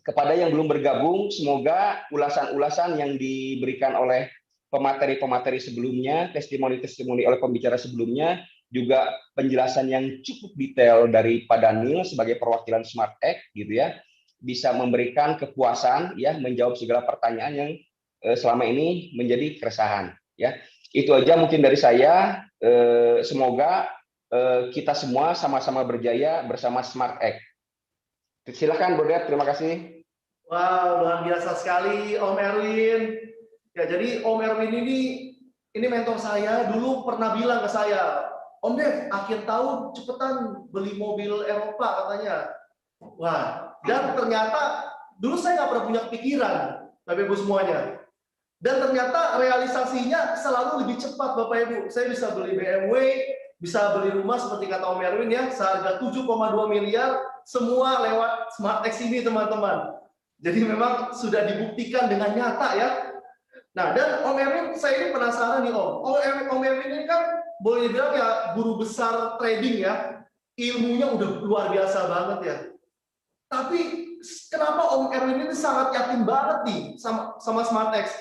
kepada yang belum bergabung, semoga ulasan-ulasan yang diberikan oleh pemateri-pemateri sebelumnya, testimoni-testimoni oleh pembicara sebelumnya, juga penjelasan yang cukup detail dari Pak Daniel sebagai perwakilan SmartX, gitu ya, bisa memberikan kepuasan, ya, menjawab segala pertanyaan yang selama ini menjadi keresahan. Ya, itu aja mungkin dari saya. Semoga kita semua sama-sama berjaya bersama SmartX. Silakan Bro Dep, terima kasih. Wow, luar biasa sekali Om Erwin. Ya, jadi Om Erwin ini mentor saya, dulu pernah bilang ke saya, Om Dev, akhir tahun cepetan beli mobil Eropa katanya. Wah, dan ternyata dulu saya nggak pernah punya pikiran, Bapak Ibu semuanya. Dan ternyata realisasinya selalu lebih cepat, Bapak Ibu. Saya bisa beli BMW, bisa beli rumah seperti kata Om Erwin ya, seharga 7,2 miliar, semua lewat SmartX ini, teman-teman. Jadi memang sudah dibuktikan dengan nyata ya. Nah, dan Om Erwin, saya ini penasaran nih Om. Om Erwin ini kan boleh dibilang ya guru besar trading ya. Ilmunya udah luar biasa banget ya. Tapi kenapa Om Erwin ini sangat yakin banget nih sama SmartX?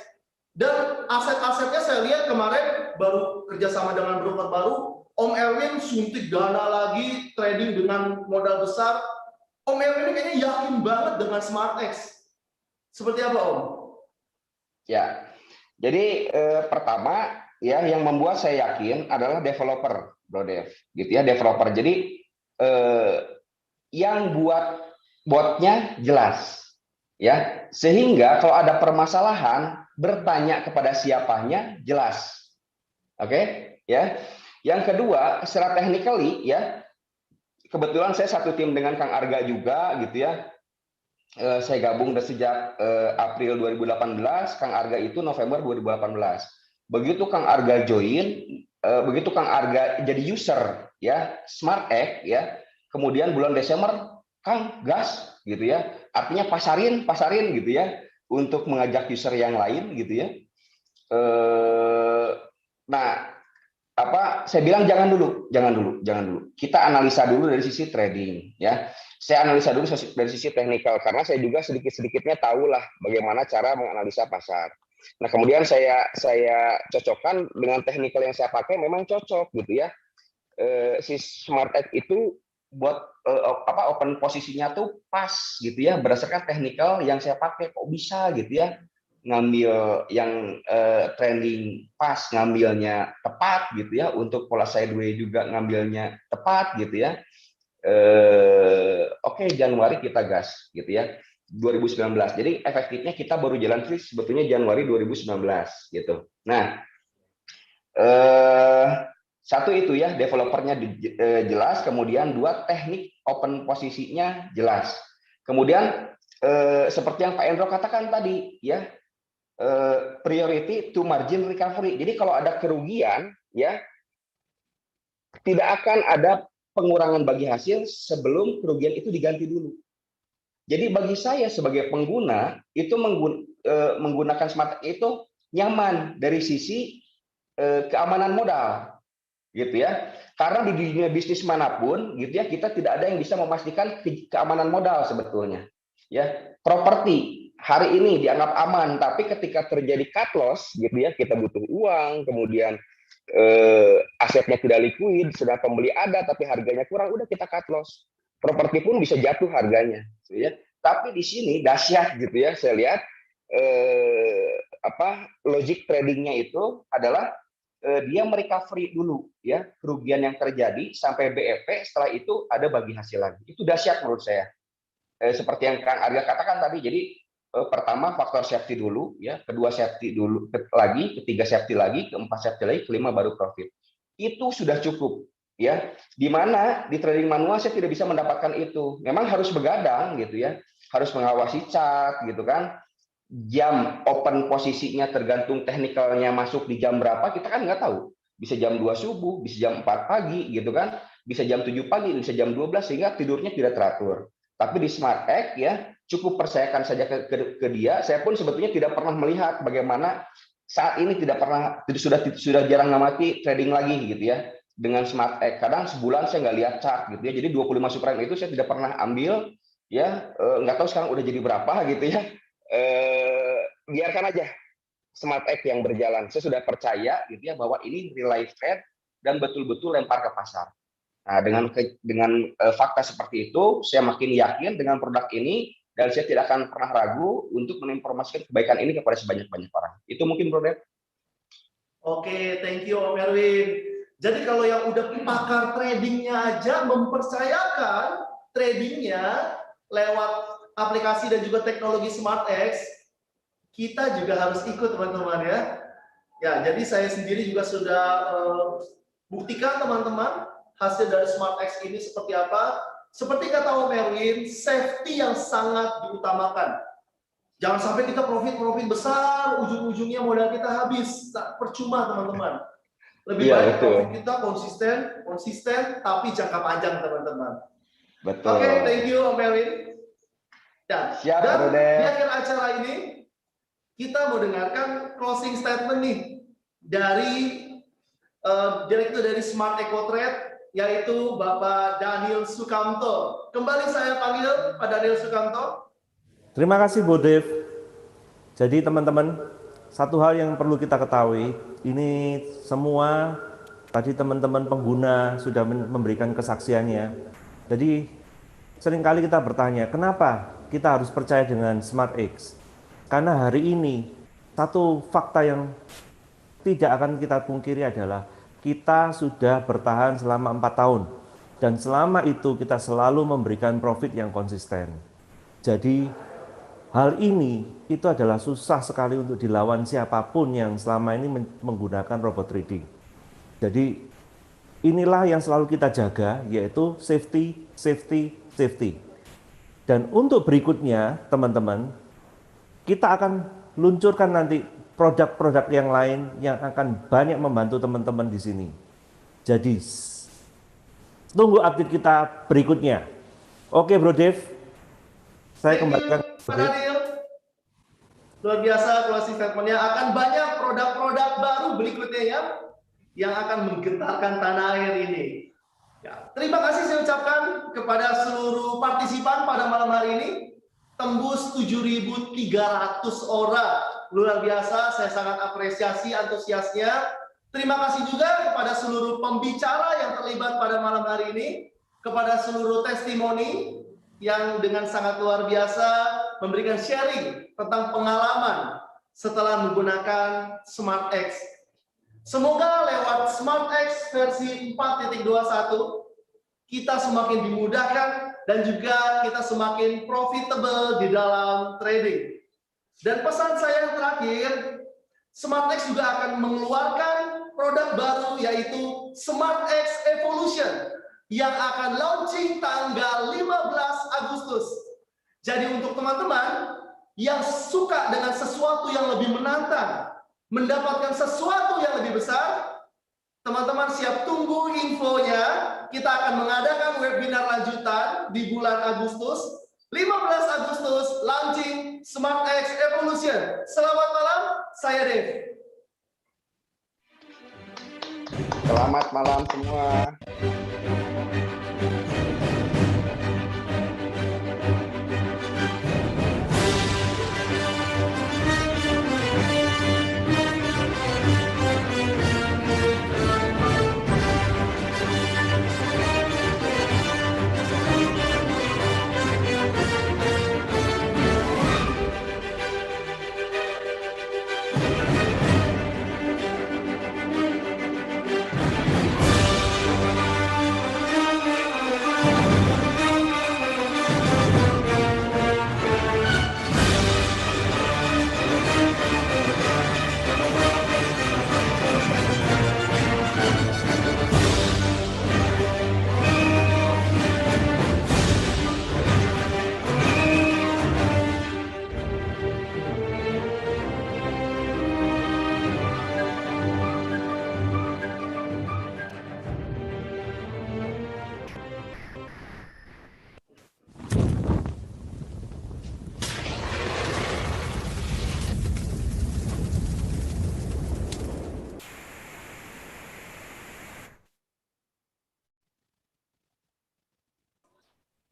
Dan aset-asetnya saya lihat kemarin baru kerjasama dengan broker baru, Om Erwin suntik dana lagi, trading dengan modal besar. Om Erwin ini kayaknya yakin banget dengan SmartX. Seperti apa Om? Ya, jadi pertama ya yang membuat saya yakin adalah developer, Bro Dev, gitu ya, developer. Jadi yang buat botnya jelas, ya, sehingga kalau ada permasalahan bertanya kepada siapanya jelas. Oke, ya. Yang kedua, secara technically ya, kebetulan saya satu tim dengan Kang Arga juga gitu ya. Saya gabung dari sejak April 2018, Kang Arga itu November 2018. Begitu Kang Arga join, begitu Kang Arga jadi user ya, SmartX ya. Kemudian bulan Desember Kang gas gitu ya. Artinya pasarin gitu ya, untuk mengajak user yang lain gitu ya. Nah, saya bilang jangan dulu. Kita analisa dulu dari sisi trading ya. Saya analisa dulu dari sisi teknikal karena saya juga sedikit-sedikitnya tahulah bagaimana cara menganalisa pasar. Nah, kemudian saya cocokkan dengan teknikal yang saya pakai memang cocok gitu ya. Si SmartX itu buat open posisinya tuh pas gitu ya, berdasarkan teknikal yang saya pakai. Kok bisa gitu ya ngambil yang trending pas, ngambilnya tepat gitu ya, untuk pola sideways juga ngambilnya tepat gitu ya. Oke, Januari kita gas gitu ya, 2019. Jadi efektifnya kita baru jalan free sebetulnya Januari 2019 gitu. Nah, satu itu ya, developernya jelas, kemudian dua, teknik open posisinya jelas. Kemudian seperti yang Pak Endro katakan tadi ya, priority to margin recovery. Jadi kalau ada kerugian ya, tidak akan ada pengurangan bagi hasil sebelum kerugian itu diganti dulu. Jadi bagi saya sebagai pengguna itu menggunakan SmartX itu nyaman dari sisi keamanan modal. Gitu ya, karena di dunia bisnis manapun gitu ya, kita tidak ada yang bisa memastikan keamanan modal sebetulnya ya. Properti hari ini dianggap aman, tapi ketika terjadi cut loss gitu ya, kita butuh uang, kemudian asetnya tidak likuid, sedang pembeli ada tapi harganya kurang, udah kita cut loss, properti pun bisa jatuh harganya gitu ya. Tapi di sini dahsyat gitu ya, saya lihat logik tradingnya itu adalah dia merecovery dulu ya kerugian yang terjadi sampai BEP, setelah itu ada bagi hasil lagi. Itu dahsyat menurut saya. Seperti yang Kang Arga katakan tadi, jadi pertama faktor safety dulu ya, kedua safety dulu lagi, ketiga safety lagi, keempat safety lagi, kelima baru profit. Itu sudah cukup ya. Di mana di trading manual saya tidak bisa mendapatkan itu. Memang harus begadang gitu ya. Harus mengawasi chart gitu kan. Jam open posisinya tergantung teknikalnya masuk di jam berapa, kita kan nggak tahu. Bisa jam 2 subuh, bisa jam 4 pagi gitu kan, bisa jam 7 pagi, bisa jam 12, sehingga tidurnya tidak teratur. Tapi di SmartX ya cukup percayakan saja ke dia. Saya pun sebetulnya tidak pernah melihat bagaimana saat ini, sudah jarang ngamati trading lagi gitu ya dengan SmartX. Kadang sebulan saya nggak lihat chart gitu ya. Jadi 25 subprime itu saya tidak pernah ambil ya, nggak tahu sekarang udah jadi berapa gitu ya. Biarkan aja SmartX yang berjalan. Saya sudah percaya gitu ya bahwa ini real life trade dan betul-betul lempar ke pasar. Nah, dengan fakta seperti itu, saya makin yakin dengan produk ini dan saya tidak akan pernah ragu untuk menginformasikan kebaikan ini kepada sebanyak-banyak orang. Itu mungkin, Bro Dep. Oke, thank you Om Erwin. Jadi kalau yang udah pakar tradingnya aja mempercayakan tradingnya lewat aplikasi dan juga teknologi SmartX, kita juga harus ikut teman-teman ya. Ya, jadi saya sendiri juga sudah buktikan teman-teman hasil dari SmartX ini seperti apa. Seperti kata Om Erwin, safety yang sangat diutamakan. Jangan sampai kita profit besar, ujung-ujungnya modal kita habis. Tak percuma teman-teman. Lebih baik profit kita konsisten, tapi jangka panjang teman-teman. Betul. Oke, thank you Om Erwin. Dan di akhir acara ini, kita mau dengarkan closing statement nih dari direktur dari Smart Eco Trade, yaitu Bapak Daniel Sukamto. Kembali saya panggil Pak Daniel Sukamto. Terima kasih Bu Dev. Jadi teman-teman, satu hal yang perlu kita ketahui, ini semua tadi teman-teman pengguna sudah memberikan kesaksiannya. Jadi seringkali kita bertanya, kenapa kita harus percaya dengan SmartX? Karena hari ini satu fakta yang tidak akan kita pungkiri adalah kita sudah bertahan selama 4 tahun. Dan selama itu kita selalu memberikan profit yang konsisten. Jadi hal ini itu adalah susah sekali untuk dilawan siapapun yang selama ini menggunakan robot trading. Jadi inilah yang selalu kita jaga, yaitu safety, safety, safety. Dan untuk berikutnya teman-teman, kita akan luncurkan nanti produk-produk yang lain yang akan banyak membantu teman-teman di sini. Jadi tunggu update kita berikutnya. Oke Bro Dev, saya kembalikan. Pak Daniel, luar biasa closing statement-nya. Akan banyak produk-produk baru berikutnya ya, yang akan menggetarkan tanah air ini. Ya, terima kasih saya ucapkan kepada seluruh partisipan pada malam hari ini. Tembus 7.300 orang. Luar biasa, saya sangat apresiasi antusiasnya. Terima kasih juga kepada seluruh pembicara yang terlibat pada malam hari ini. Kepada seluruh testimoni yang dengan sangat luar biasa memberikan sharing tentang pengalaman setelah menggunakan SmartX. Semoga lewat SmartX versi 4.21 kita semakin dimudahkan dan juga kita semakin profitable di dalam trading. Dan pesan saya yang terakhir, SmartX juga akan mengeluarkan produk baru yaitu SmartX Evolution yang akan launching tanggal 15 Agustus. Jadi untuk teman-teman yang suka dengan sesuatu yang lebih menantang, mendapatkan sesuatu yang lebih besar, teman-teman siap tunggu infonya. Kita akan mengadakan webinar lanjutan di bulan Agustus. 15 Agustus launching SmartX Evolution. Selamat malam, saya Dev. Selamat malam semua.